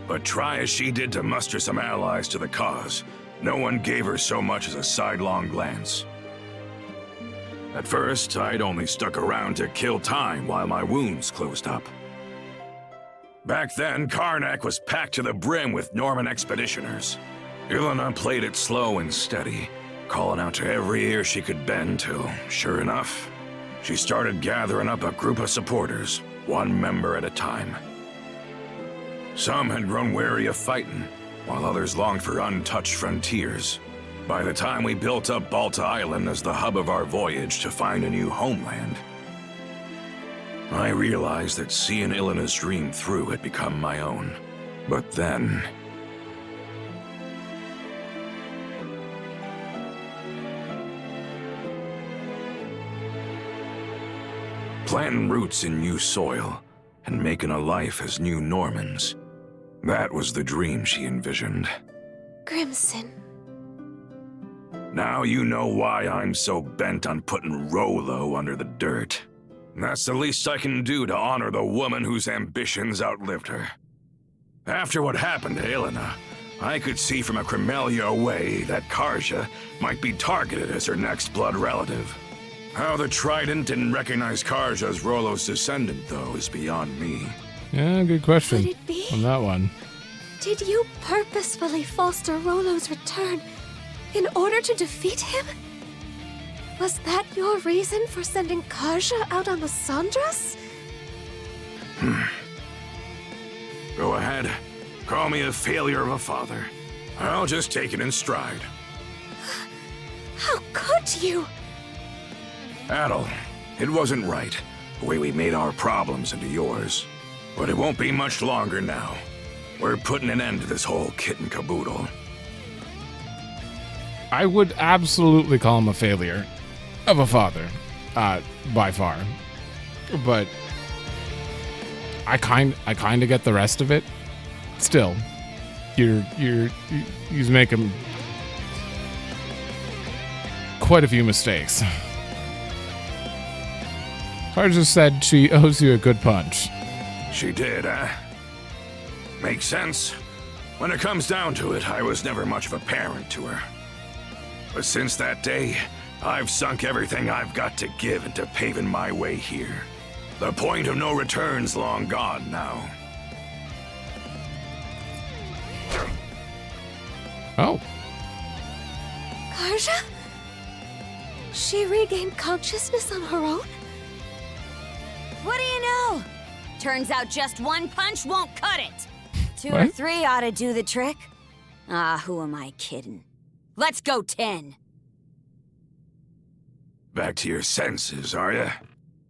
But try as she did to muster some allies to the cause, no one gave her so much as a sidelong glance. At first, I'd only stuck around to kill time while my wounds closed up. Back then, Karnak was packed to the brim with Norman expeditioners. Ilina played it slow and steady, calling out to every ear she could bend till, sure enough, she started gathering up a group of supporters, one member at a time. Some had grown weary of fighting, while others longed for untouched frontiers. By the time we built up Balta Island as the hub of our voyage to find a new homeland, I realized that seeing Ilina's dream through had become my own. But then... planting roots in new soil, and making a life as new Normans. That was the dream she envisioned. Grimson. Now you know why I'm so bent on putting Rollo under the dirt. That's the least I can do to honor the woman whose ambitions outlived her. After what happened to Ilina, I could see from a Cremelia away that Karja might be targeted as her next blood relative. How the Trident didn't recognize Karja as Rollo's descendant, though, is beyond me. Yeah, good question Could it be? on that one. Did you purposefully foster Rollo's return in order to defeat him? Was that your reason for sending Karja out on the Sandras? Go ahead. Call me a failure of a father. I'll just take it in stride. How could you? Adol, it wasn't right, the way we made our problems into yours. But it won't be much longer now. We're putting an end to this whole kit and caboodle. I would absolutely call him a failure of a father, by far. But I kind of get the rest of it. Still, you're making quite a few mistakes. Karja said she owes you a good punch. She did, huh? Makes sense. When it comes down to it, I was never much of a parent to her. But since that day, I've sunk everything I've got to give into paving my way here. The point of no return's long gone now. Oh, Karja? She regained consciousness on her own? What do you know? Turns out just one punch won't cut it. Two or What? three ought to do the trick. Ah, who am I kidding? Let's go 10. Back to your senses, are ya?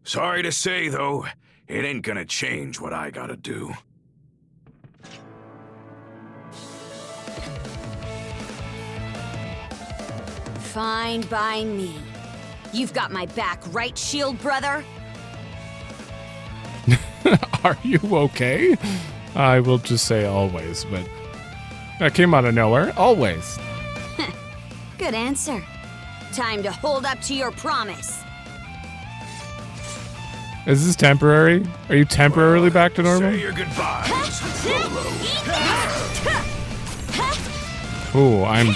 Sorry to say, though, it ain't gonna change what I gotta do. Fine by me. You've got my back, right, shield brother? Are you okay? I will just say always, but that came out of nowhere. Always. Good answer. Time to hold up to your promise. Is this temporary? Are you temporarily back to normal? Say your goodbyes, Ooh, I'm...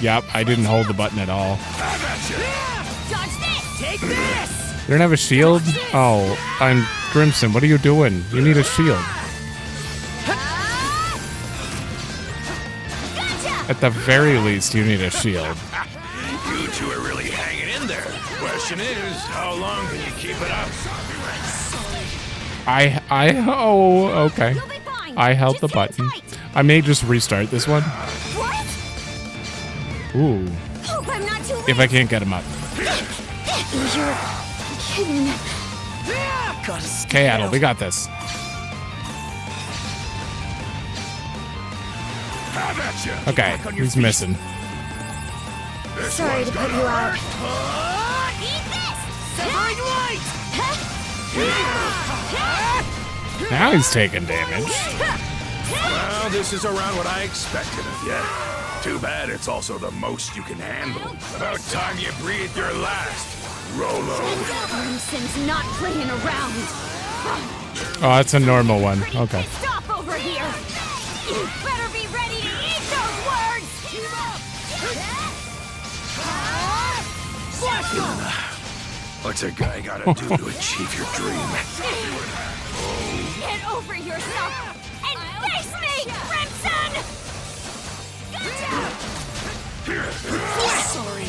yep, I didn't hold the button at all. Dodge this! Take this! You don't have a shield? Oh, I'm... Crimson, what are you doing? You need a shield. At the very least, you need a shield. You two are really hanging in there. Question is, how long can you keep it up? oh, okay. I held the button. I may just restart this one. Ooh. Hope I'm not too late. If I can't get him up. You're kidding. Okay, Adol, we got this. Okay, he's missing. Sorry to put you out. Now he's taking damage. Well, this is around what I expected of you. Too bad it's also the most you can handle. About time you breathed your last, Rolo. Crimson's not playing around. Oh, that's a normal one. Okay. Stop over here. You better be ready to eat those words. What's a guy gotta do to achieve your dream? Get over yourself and face me, Crimson! Sorry.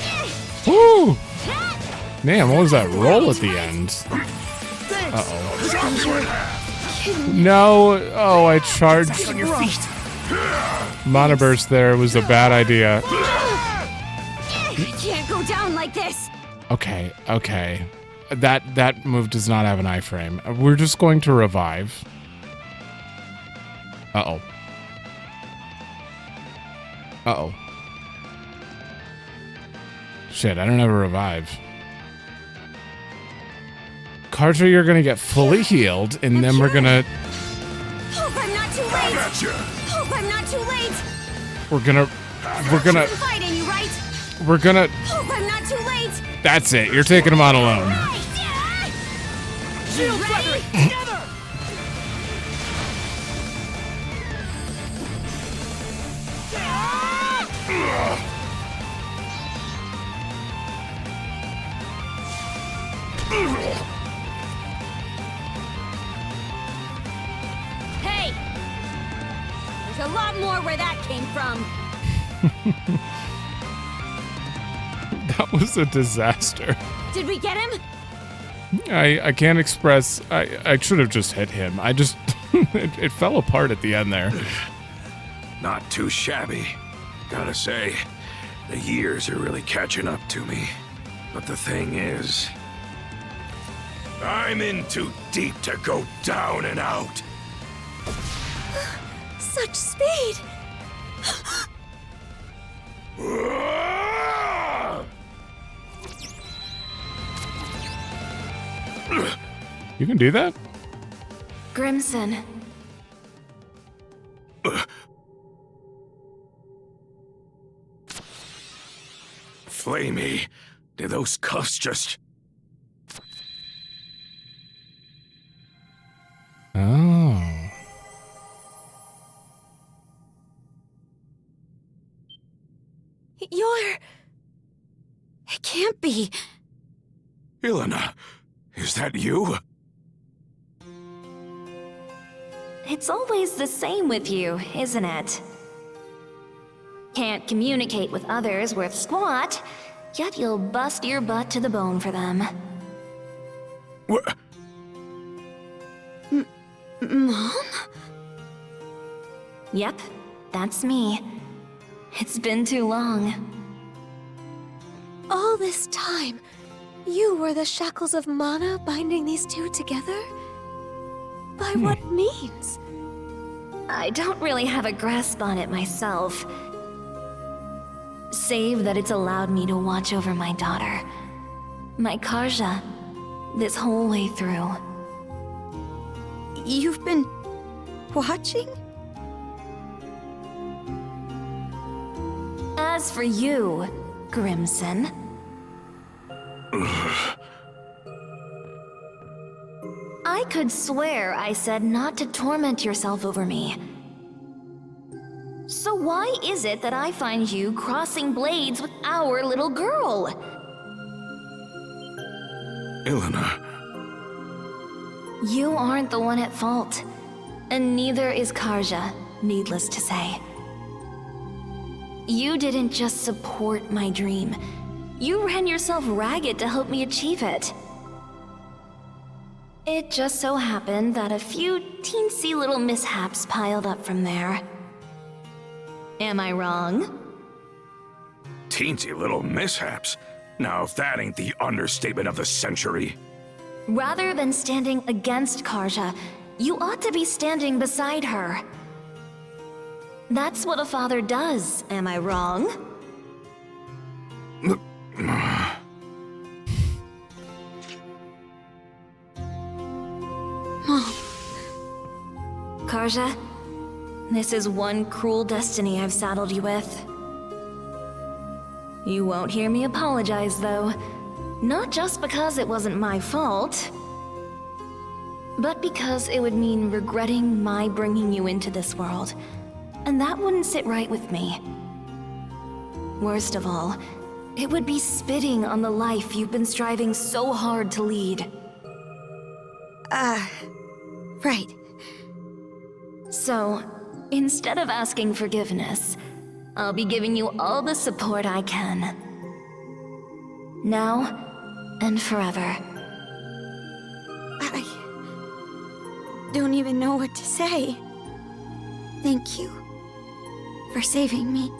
Woo! Man, what was that roll at the end? Uh-oh. No! Oh, I charged. On your feet. Mana burst there was a bad idea. You can't go down like this. Okay, okay. That move does not have an iframe. We're just going to revive. Uh-oh. Uh-oh. Shit, I don't have a revive. Karja, you're gonna get fully healed, and then we're gonna... Hope I'm not too late. Hope I'm not too late. We're gonna... Fighting you, right? We're gonna... Hope I'm not too late. That's it. You're taking him on alone. You ready? Together. Hey! There's a lot more where that came from. That was a disaster. Did we get him? I can't express... I should have just hit him. I just... it fell apart at the end there. Not too shabby. Gotta say, the years are really catching up to me. But the thing is, I'm in too deep to go down and out. Such speed! You can do that? Grimson. Flamey, did those cuffs just... Oh. You're... It can't be. Ilana, is that you? It's always the same with you, isn't it? Can't communicate with others worth squat, yet you'll bust your butt to the bone for them. What? Mom? Yep, that's me. It's been too long. All this time, you were the shackles of mana binding these two together? By what means? I don't really have a grasp on it myself. Save that it's allowed me to watch over my daughter, my Karja, this whole way through. You've been watching? As for you, Grimson... I could swear I said not to torment yourself over me. So why is it that I find you crossing blades with our little girl? Elena. You aren't the one at fault, and neither is Karja, needless to say. You didn't just support my dream. You ran yourself ragged to help me achieve it. It just so happened that a few teensy little mishaps piled up from there. Am I wrong? Teensy little mishaps? Now, if that ain't the understatement of the century. Rather than standing against Karja, you ought to be standing beside her. That's what a father does, am I wrong? Mom. Karja, this is one cruel destiny I've saddled you with. You won't hear me apologize, though. Not just because it wasn't my fault, but because it would mean regretting my bringing you into this world, and that wouldn't sit right with me. Worst of all, it would be spitting on the life you've been striving so hard to lead. Right. So, instead of asking forgiveness, I'll be giving you all the support I can. Now and forever. I don't even know what to say. Thank you for saving me.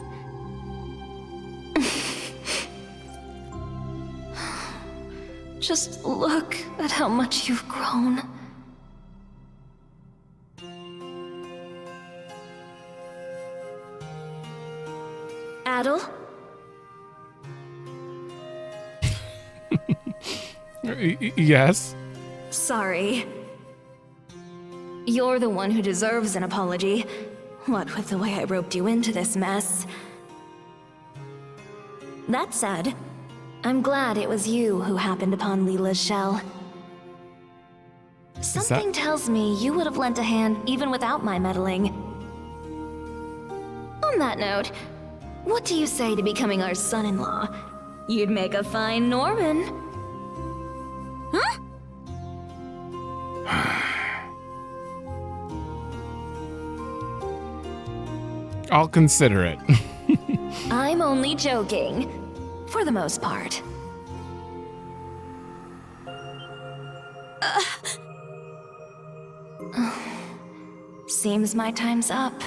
Just look at how much you've grown. Adol? Yes? Sorry. You're the one who deserves an apology. What with the way I roped you into this mess. That said, I'm glad it was you who happened upon Leela's shell. Something tells me you would have lent a hand even without my meddling. On that note, what do you say to becoming our son-in-law? You'd make a fine Norman. Huh? I'll consider it. I'm only joking. For the most part. Seems my time's up.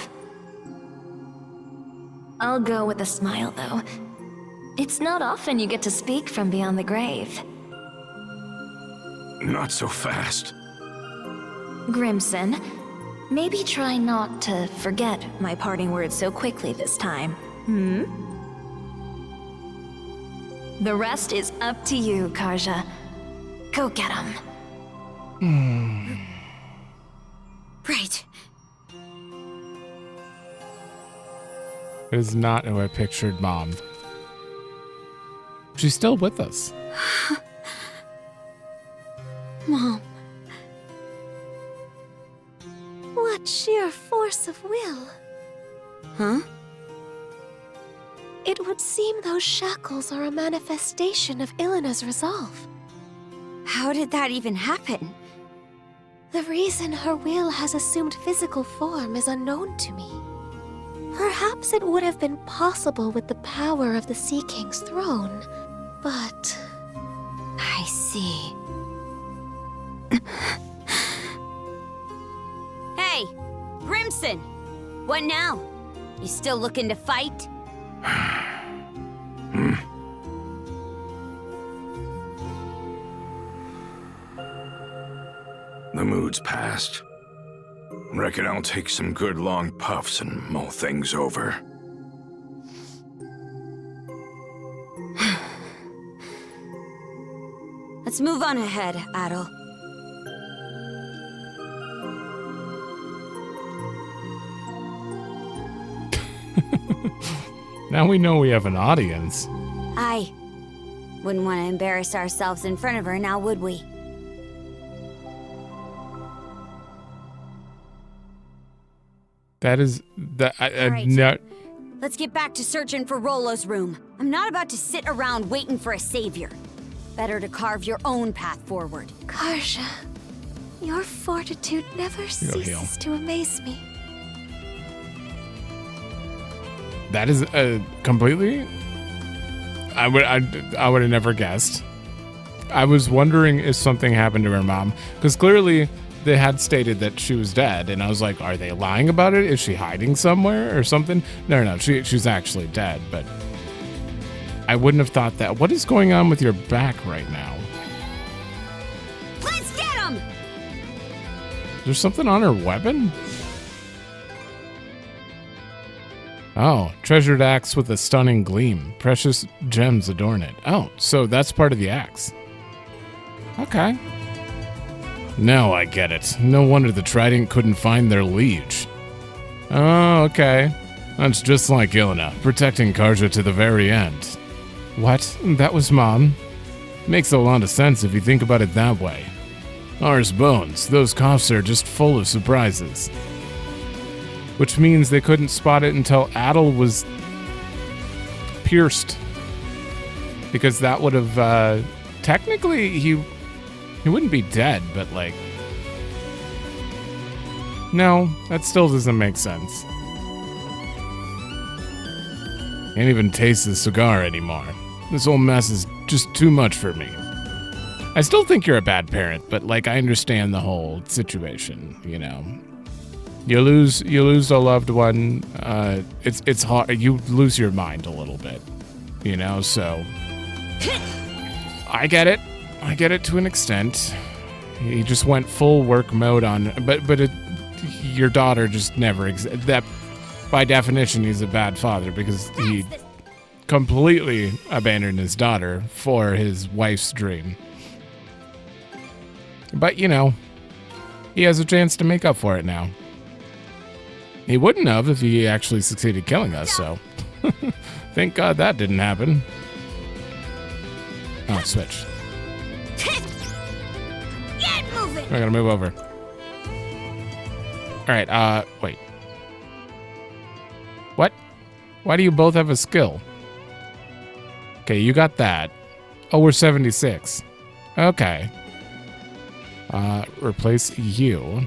I'll go with a smile, though. It's not often you get to speak from beyond the grave. Not so fast. Grimson, maybe try not to forget my parting words so quickly this time, The rest is up to you, Karja. Go get him. Right. It is not who I pictured Mom. She's still with us. Mom. What sheer force of will. Huh? It would seem those shackles are a manifestation of Ilena's resolve. How did that even happen? The reason her will has assumed physical form is unknown to me. Perhaps it would have been possible with the power of the Sea King's throne, but... I see. Hey, Grimson! What now? You still looking to fight? The mood's past. Reckon I'll take some good long puffs and mull things over. Let's move on ahead, Adol. Now we know we have an audience. I wouldn't want to embarrass ourselves in front of her, now would we? That is... Right. no... Let's get back to searching for Rollo's room. I'm not about to sit around waiting for a savior. Better to carve your own path forward. Karja, your fortitude never ceases to amaze me. That is completely... I would have never guessed. I was wondering if something happened to her mom, because clearly they had stated that she was dead, and I was like, are they lying about it? Is she hiding somewhere or something? No, she's actually dead, but I wouldn't have thought that. What is going on with your back right now? Let's get him! There's something on her weapon? Oh, treasured axe with a stunning gleam. Precious gems adorn it. Oh, so that's part of the axe. Okay. Now I get it. No wonder the Trident couldn't find their liege. Oh, okay. That's just like Ilina, protecting Karja to the very end. What? That was Mom? Makes a lot of sense if you think about it that way. Ours bones, those coughs are just full of surprises. Which means they couldn't spot it until Adol was pierced. Because that would have, technically, he wouldn't be dead, but like... No, that still doesn't make sense. Can't even taste the cigar anymore. This whole mess is just too much for me. I still think you're a bad parent, but like I understand the whole situation, you know. You lose a loved one, it's hard, you lose your mind a little bit, you know, so I get it to an extent. He just went full work mode on, but your daughter just never that by definition he's a bad father because he completely abandoned his daughter for his wife's dream. But you know, he has a chance to make up for it now. He wouldn't have if he actually succeeded killing us, so thank God that didn't happen. Oh, switch. Get moving. We're gonna move over. Alright, wait. What? Why do you both have a skill? Okay, you got that. Oh, we're 76. Okay. Replace you.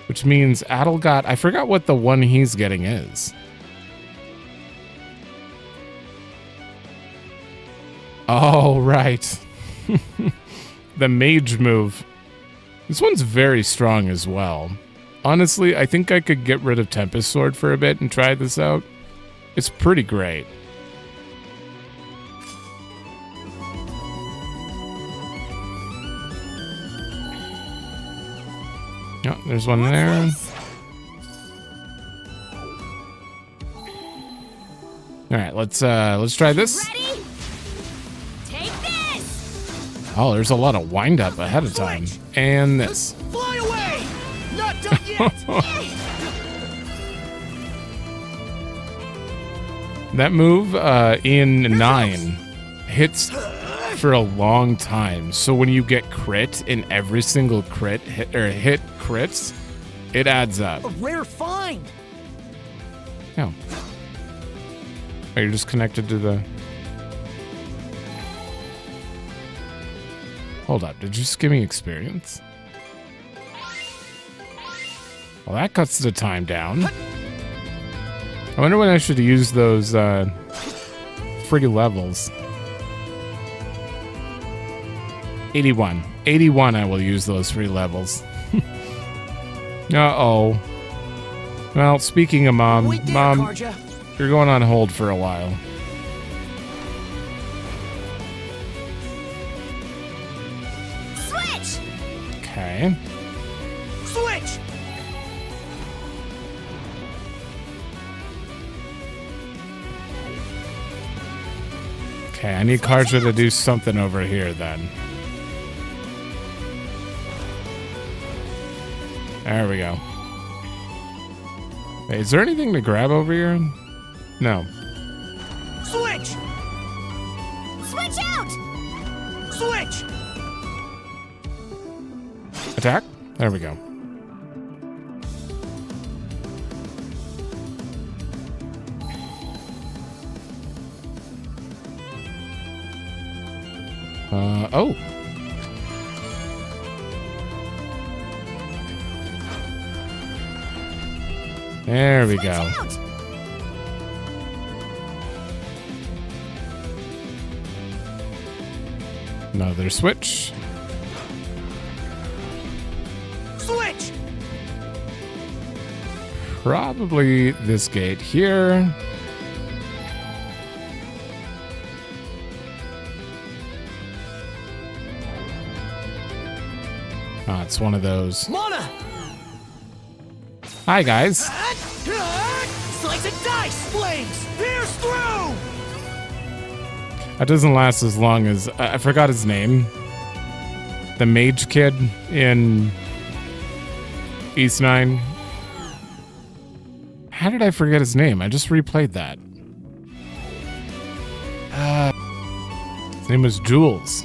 Which means Adol got... I forgot what the one he's getting is. Oh, right. The mage move. This one's very strong as well. Honestly, I think I could get rid of Tempest Sword for a bit and try this out. It's pretty great. Oh, there's one there. All right, let's try this. Ready? Take this. Oh, there's a lot of wind up ahead of time. And this. Fly away! Not done yet! That move in 9 hits for a long time. So when you get crit in every single crit hit crits, it adds up. A rare find. Oh. Oh, you're just connected to the... Hold up, did you just give me experience? Well, that cuts the time down. I wonder when I should use those free levels. 81. 81 I will use those free levels. Uh-oh. Well, speaking of Mom, Karja. you're going on hold for a while. Switch! Okay. Switch! Okay, I need Karja to do something over here then. There we go. Hey, is there anything to grab over here? No. Switch! Switch out! Switch! Attack? There we go. Oh. There we go. Another switch. Switch! Probably this gate here. Oh, it's one of those. Mana! Hi, guys. Slice and dice! Flames! Pierce through! That doesn't last as long as... I forgot his name. The mage kid in East 9. How did I forget his name? I just replayed that. His name was Jules.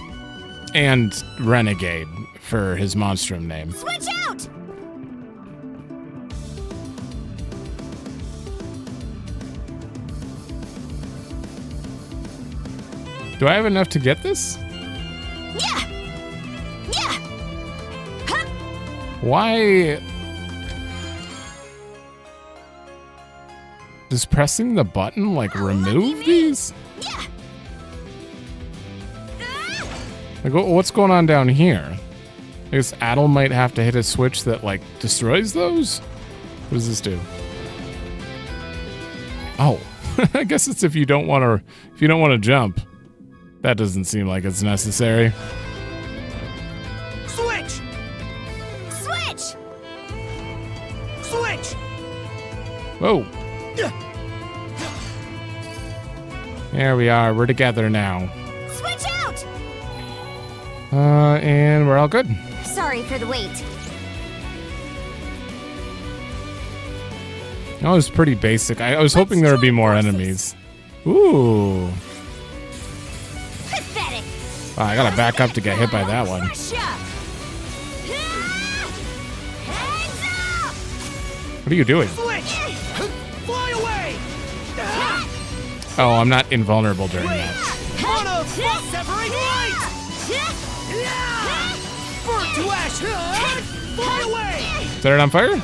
And Renegade for his monstrum name. Switch out! Do I have enough to get this? Yeah! Yeah! Huh? Why? Does pressing the button, like, remove these? Yeah! Like, what's going on down here? I guess Adol might have to hit a switch that, like, destroys those? What does this do? Oh, I guess it's if you don't want to jump. That doesn't seem like it's necessary. Switch! Switch! Switch! Whoa. There we are. We're together now. Switch out! And we're all good. Sorry for the wait. That was pretty basic. I was hoping there would be more enemies. Ooh. Pathetic. Oh, I gotta back up to get hit by that one. What are you doing? Fly away! Oh, I'm not invulnerable during that. Mana! Severing light! Burn to ash! Fly away! Set it on fire?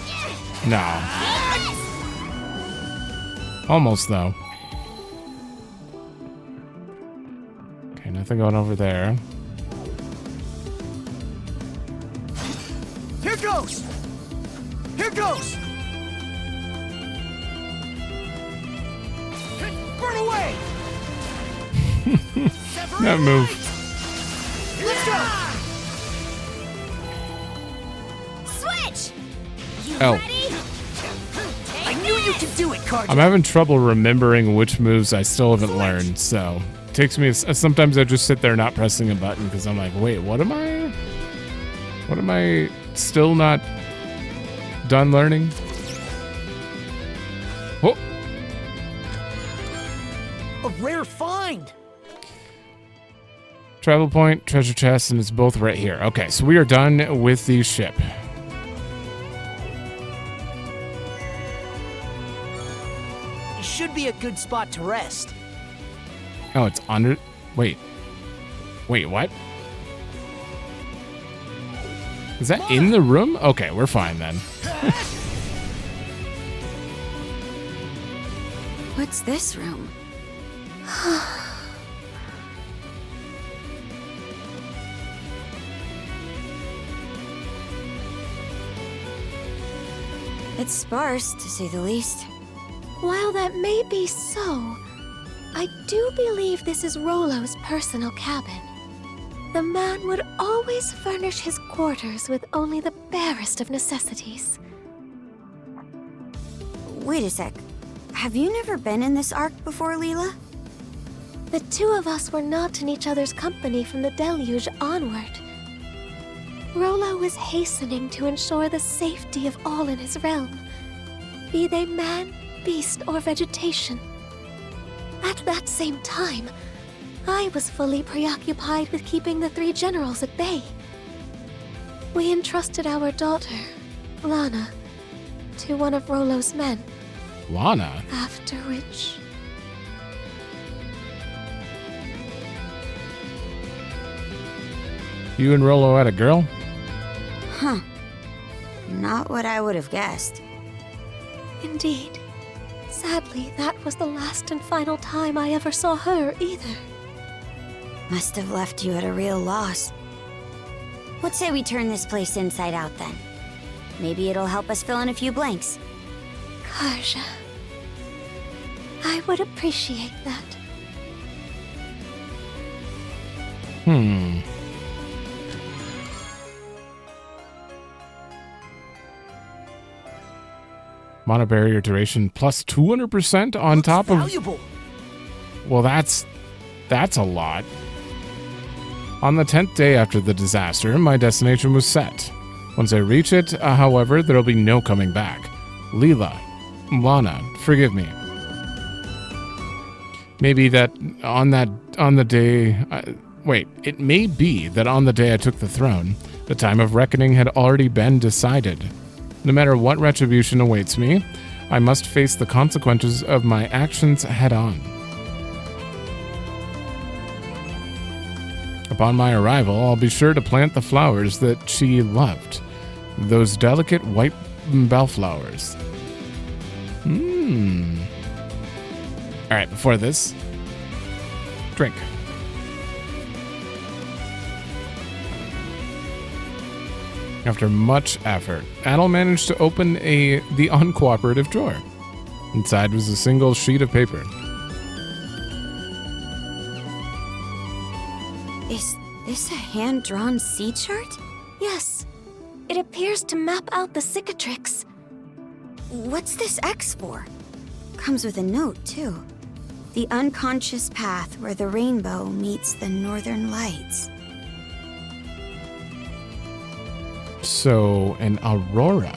No. Almost, though. Okay, nothing going over there. Here goes! Here goes! Burn away! That move. Let's go! Switch! You Oh. ready? I knew you could do it, Karja! I'm having trouble remembering which moves I still haven't learned, so it takes me. Sometimes I just sit there not pressing a button because I'm like, wait, what am I still not done learning? Oh, A rare find! travel point, treasure chest, and it's both right here. Okay, so we are done with the ship. Should be a good spot to rest. Oh, it's under. Wait, what? Is that in the room? Okay, we're fine then. What's this room? It's sparse, to say the least. While that may be so, I do believe this is Rollo's personal cabin. The man would always furnish his quarters with only the barest of necessities. Wait a sec. Have you never been in this ark before, Leela? The two of us were not in each other's company from the deluge onward. Rollo was hastening to ensure the safety of all in his realm, be they man, beast, or vegetation. At that same time, I was fully preoccupied with keeping the three generals at bay. We entrusted our daughter, Lana, to one of Rollo's men. Lana? After which... You and Rollo had a girl? Huh. Not what I would have guessed. Indeed. Sadly, that was the last and final time I ever saw her either. Must have left you at a real loss. What say we turn this place inside out then? Maybe it'll help us fill in a few blanks. Karja. I would appreciate that. Mana barrier duration plus 200% on top of... Valuable. Well, that's a lot. On the 10th day after the disaster, my destination was set. Once I reach it, however, there'll be no coming back. Leela, Lana, forgive me. Maybe that on the day... wait, it may be that on the day I took the throne, the time of reckoning had already been decided. No matter what retribution awaits me, I must face the consequences of my actions head-on. Upon my arrival, I'll be sure to plant the flowers that she loved. Those delicate white bellflowers. Alright, before this, drink. After much effort, Adol managed to open the uncooperative drawer. Inside was a single sheet of paper. Is this a hand-drawn sea chart? Yes. It appears to map out the Cicatrix. What's this X for? Comes with a note, too. The unconscious path where the rainbow meets the northern lights. So, an aurora.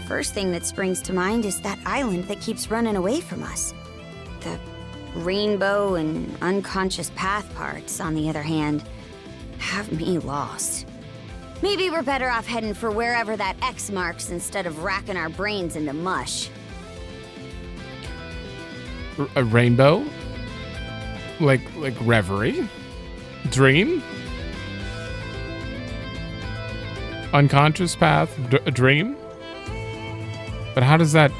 First thing that springs to mind is that island that keeps running away from us. The rainbow and unconscious path parts, on the other hand, have me lost. Maybe we're better off heading for wherever that X marks instead of racking our brains into mush. A rainbow? Like reverie? Dream? Unconscious path? A dream? But how does that...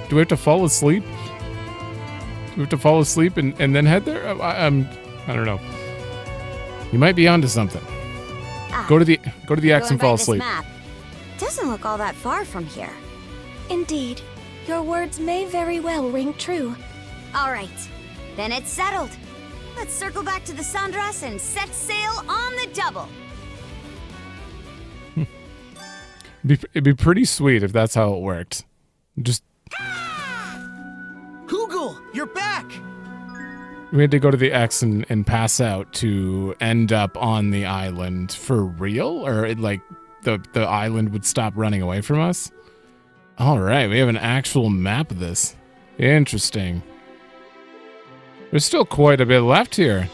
Do we have to fall asleep? Do we have to fall asleep and then head there? I don't know. You might be onto something. Go to the X and fall asleep. Map. Doesn't look all that far from here. Indeed. Your words may very well ring true. All right. Then it's settled. Let's circle back to the Sandras and set sail on the double. It'd be pretty sweet if that's how it worked. Just... Hugel, you're back! We had to go to the X and pass out to end up on the island for real? Or the island would stop running away from us? Alright, we have an actual map of this. Interesting. There's still quite a bit left here.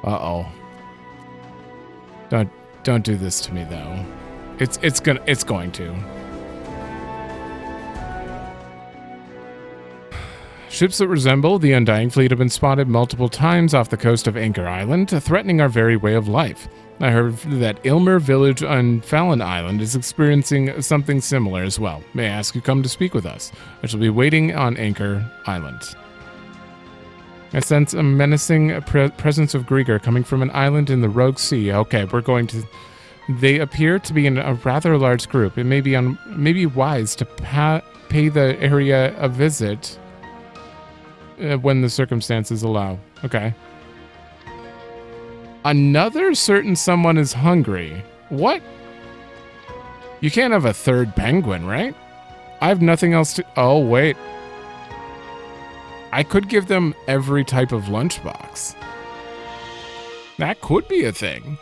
Uh-oh. Don't do this to me though. It's going to. Ships that resemble the Undying Fleet have been spotted multiple times off the coast of Anchor Island, threatening our very way of life. I heard that Ilmer Village on Fallon Island is experiencing something similar as well. May I ask you come to speak with us? I shall be waiting on Anchor Island. I sense a menacing presence of Griegr coming from an island in the Rogue Sea. Okay, we're going to... They appear to be in a rather large group. It may be wise to pay the area a visit when the circumstances allow. Okay. Another certain someone is hungry. What? You can't have a third penguin, right? I have nothing else to... Oh, wait. I could give them every type of lunchbox. That could be a thing.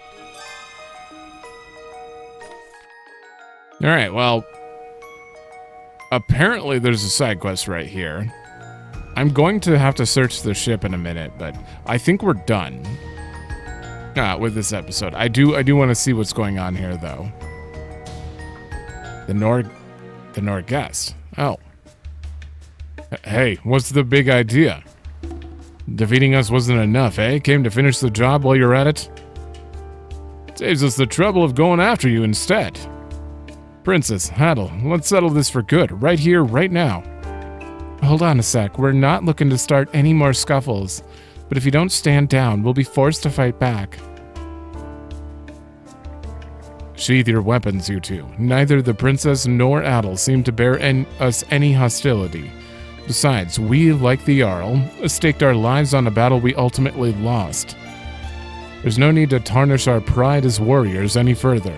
Alright, well... Apparently there's a side quest right here. I'm going to have to search the ship in a minute, but I think we're done. With this episode. I do want to see what's going on here, though. The Nord guest. Oh. Hey, what's the big idea? Defeating us wasn't enough, eh? Came to finish the job while you're at it? Saves us the trouble of going after you instead. Princess, Adol, let's settle this for good, right here, right now. Hold on a sec, we're not looking to start any more scuffles. But if you don't stand down, we'll be forced to fight back. Sheath your weapons, you two. Neither the princess nor Adol seem to bear us any hostility. Besides, we, like the Jarl, staked our lives on a battle we ultimately lost. There's no need to tarnish our pride as warriors any further.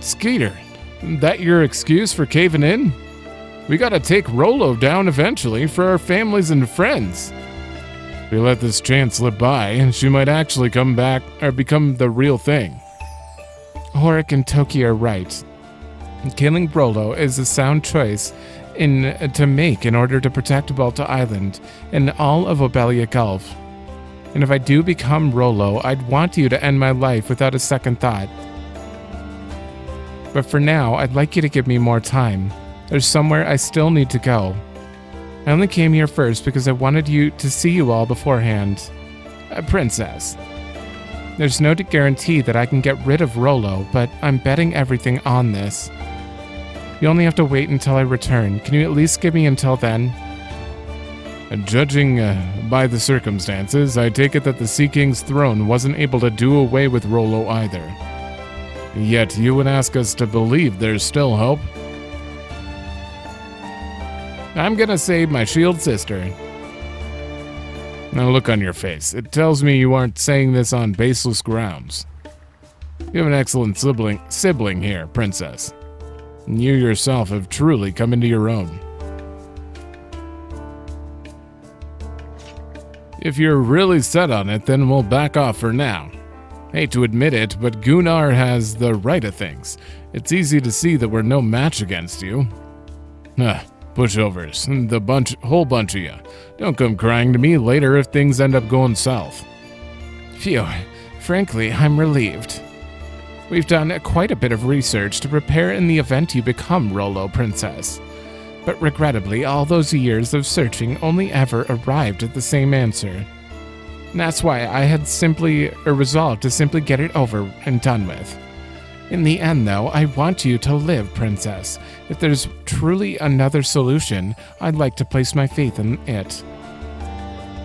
Skeeter, that your excuse for caving in? We gotta take Rollo down eventually for our families and friends. If we let this chance slip by, she might actually come back or become the real thing. Horik and Toki are right. Killing Rollo is a sound choice to make in order to protect Balta Island and all of Obelia Gulf. And if I do become Rollo, I'd want you to end my life without a second thought. But for now, I'd like you to give me more time. There's somewhere I still need to go. I only came here first because I wanted to see you all beforehand. Princess. There's no guarantee that I can get rid of Rollo, but I'm betting everything on this. You only have to wait until I return. Can you at least give me until then? Judging by the circumstances, I take it that the Sea King's throne wasn't able to do away with Rollo either. Yet you would ask us to believe there's still hope? I'm gonna save my shield sister. Now look on your face. It tells me you aren't saying this on baseless grounds. You have an excellent sibling here, Princess. You yourself have truly come into your own. If you're really set on it, then we'll back off for now. Hate to admit it, but Gunnar has the right of things. It's easy to see that we're no match against you. Pushovers, whole bunch of you. Don't come crying to me later if things end up going south. Phew, frankly, I'm relieved. We've done quite a bit of research to prepare in the event you become Rollo, Princess. But regrettably, all those years of searching only ever arrived at the same answer. And that's why I had resolved to simply get it over and done with. In the end, though, I want you to live, Princess. If there's truly another solution, I'd like to place my faith in it.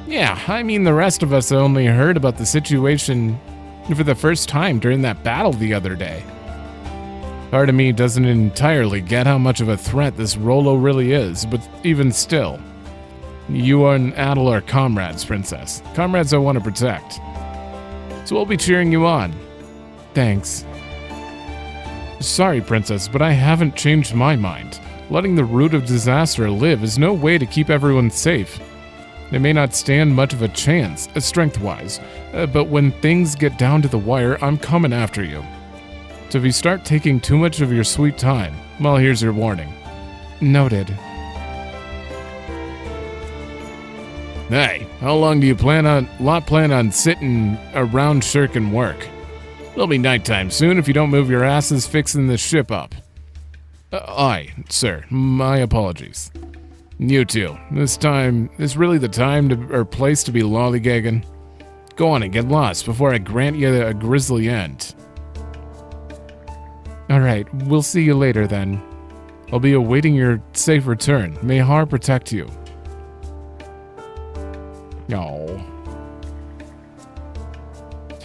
Yeah, I mean, the rest of us only heard about the situation for the first time during that battle the other day. Part of me doesn't entirely get how much of a threat this Rollo really is, but even still. You and Adol are comrades, Princess. Comrades I want to protect. So we'll be cheering you on. Thanks. Sorry, Princess, but I haven't changed my mind. Letting the root of disaster live is no way to keep everyone safe. They may not stand much of a chance, strength-wise, but when things get down to the wire, I'm coming after you. So if you start taking too much of your sweet time, well, here's your warning. Noted. Hey, how long do you plan on sitting around shirking work? It'll be nighttime soon if you don't move your asses fixing this ship up. Aye, sir. My apologies. You two, this time is really the time or place to be lollygagging. Go on and get lost before I grant you a grisly end. Alright, we'll see you later then. I'll be awaiting your safe return. May Har protect you. No.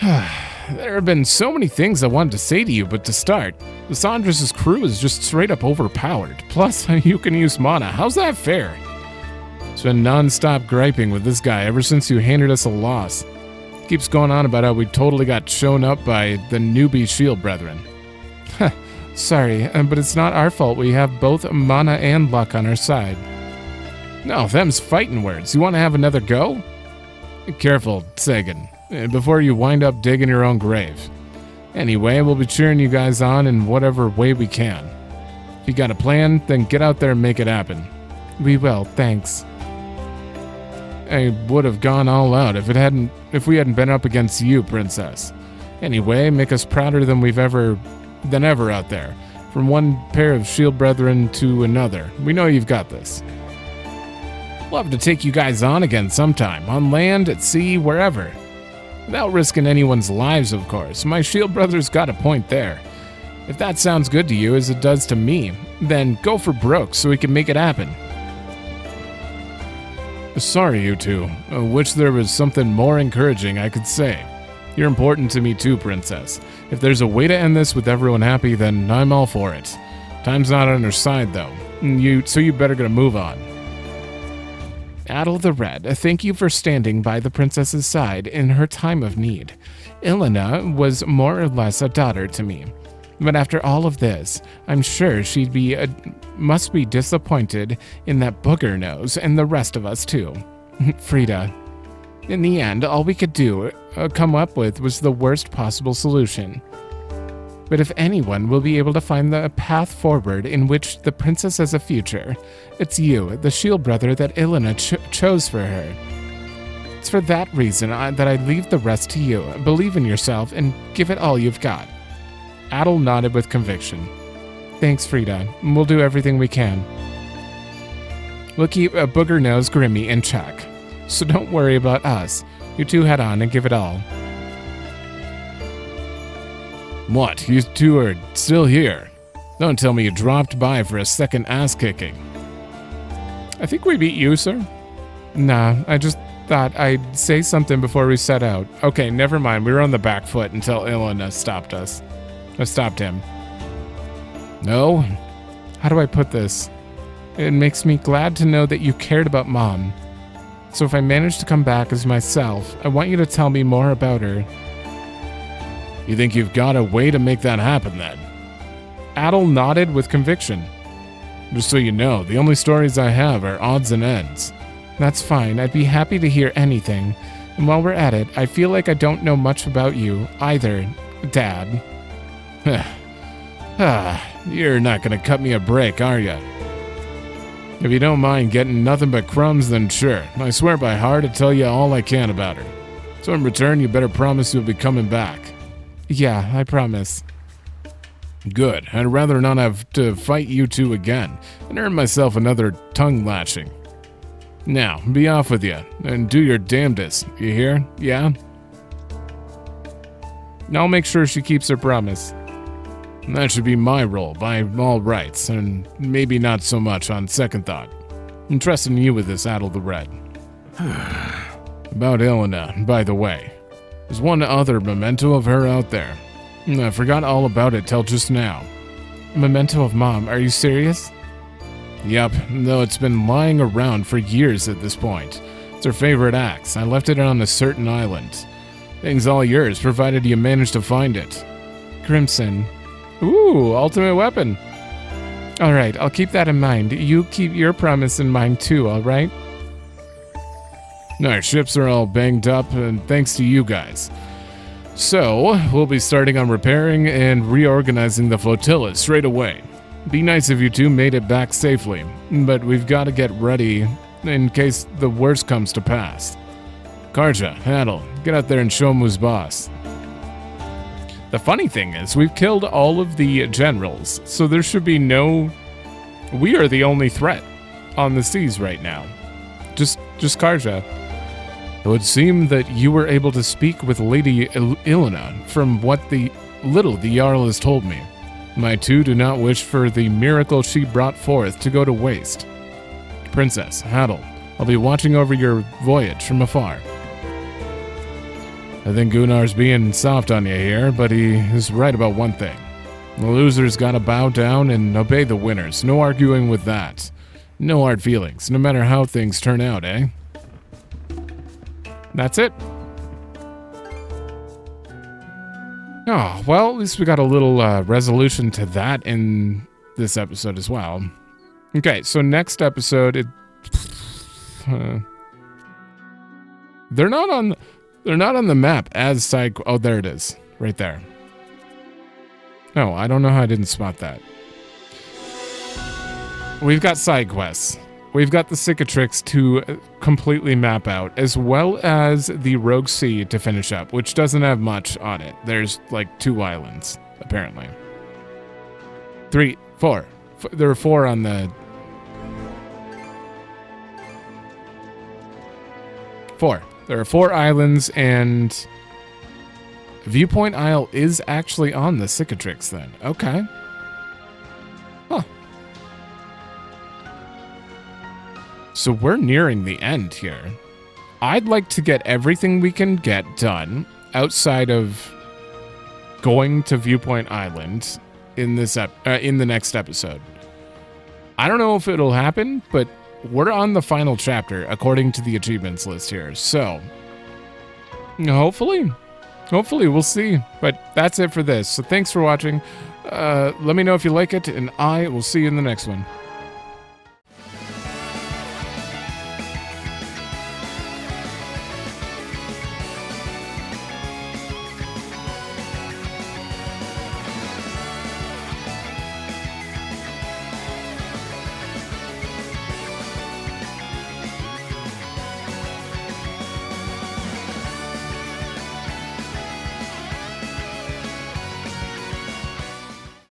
There have been so many things I wanted to say to you, but to start, Lysandros' crew is just straight up overpowered. Plus, you can use mana. How's that fair? It's been non-stop griping with this guy ever since you handed us a loss. Keeps going on about how we totally got shown up by the newbie shield brethren. Sorry, but it's not our fault we have both mana and luck on our side. No, them's fighting words. You want to have another go? Careful, Sagan, before you wind up digging your own grave. Anyway, we'll be cheering you guys on in whatever way we can. If you got a plan, then get out there and make it happen. We will, thanks. I would have gone all out if we hadn't been up against you, Princess. Anyway, make us prouder than ever out there. From one pair of shield brethren to another. We know you've got this. Love to take you guys on again sometime, on land, at sea, wherever. Without risking anyone's lives, of course. My shield brother's got a point there. If that sounds good to you as it does to me, then go for broke so we can make it happen. Sorry, you two. I wish there was something more encouraging I could say. You're important to me too, Princess. If there's a way to end this with everyone happy, then I'm all for it. Time's not on our side, though. So you better get a move on. Adol the Red, thank you for standing by the princess's side in her time of need. Ilena was more or less a daughter to me. But after all of this, I'm sure must be disappointed in that booger nose and the rest of us too. Frida. In the end, all we could come up with was the worst possible solution. But if anyone will be able to find the path forward in which the princess has a future, it's you, the shield brother that Ilena chose for her. It's for that reason that I leave the rest to you. Believe in yourself and give it all you've got. Adol nodded with conviction. Thanks, Frida. We'll do everything we can. We'll keep a booger nose Grimmy in check. So don't worry about us. You two head on and give it all. What? You two are still here? Don't tell me you dropped by for a second ass-kicking. I think we beat you, sir. Nah, I just thought I'd say something before we set out. Okay, never mind. We were on the back foot until Ilena stopped us. I stopped him. No? How do I put this? It makes me glad to know that you cared about Mom. So if I manage to come back as myself, I want you to tell me more about her. You think you've got a way to make that happen, then? Adol nodded with conviction. Just so you know, the only stories I have are odds and ends. That's fine, I'd be happy to hear anything. And while we're at it, I feel like I don't know much about you, either, Dad. You're not gonna cut me a break, are ya? If you don't mind getting nothing but crumbs, then sure. I swear by heart to tell you all I can about her. So in return, you better promise you'll be coming back. Yeah, I promise. Good. I'd rather not have to fight you two again and earn myself another tongue lashing. Now, be off with you and do your damnedest. You hear? Yeah? I'll make sure she keeps her promise. That should be my role by all rights, and maybe not so much on second thought. I'm trusting you with this, Adol the Red. About Ilena, by the way. There's one other memento of her out there. I forgot all about it till just now. A memento of Mom, are you serious? Yep, though it's been lying around for years at this point. It's her favorite axe. I left it on a certain island. Thing's all yours, provided you manage to find it. Crimson. Ooh, ultimate weapon. Alright, I'll keep that in mind. You keep your promise in mind too, alright? Our ships are all banged up, and thanks to you guys. So, we'll be starting on repairing and reorganizing the flotilla straight away. Be nice if you two made it back safely, but we've got to get ready in case the worst comes to pass. Karja, Adol, get out there and show him who's boss. The funny thing is, we've killed all of the generals, so there should be no... We are the only threat. on the seas right now. Just Karja. It would seem that you were able to speak with Lady Ilona, from what the Jarl has told me. My two do not wish for the miracle she brought forth to go to waste. Princess, Adol, I'll be watching over your voyage from afar. I think Gunnar's being soft on you here, but he is right about one thing. The losers gotta bow down and obey the winners. No arguing with that. No hard feelings, no matter how things turn out, eh? That's it. Oh, well, at least we got a little resolution to that in this episode as well. Okay, so next episode, they're not on the map as side. Oh, there it is, right there. No, I don't know how I didn't spot that. We've got side quests. We've got the Cicatrix to completely map out, as well as the Rogue Sea to finish up, which doesn't have much on it. There's like 2 islands, apparently. 3, 4. There are 4 on the... 4. There are 4 islands, and Viewpoint Isle is actually on the Cicatrix then. Okay. Huh. So we're nearing the end here. I'd like to get everything we can get done outside of going to Viewpoint Island in this in the next episode. I don't know if it'll happen, but we're on the final chapter according to the achievements list here. So hopefully we'll see. But that's it for this. So thanks for watching. Let me know if you like it, and I will see you in the next one.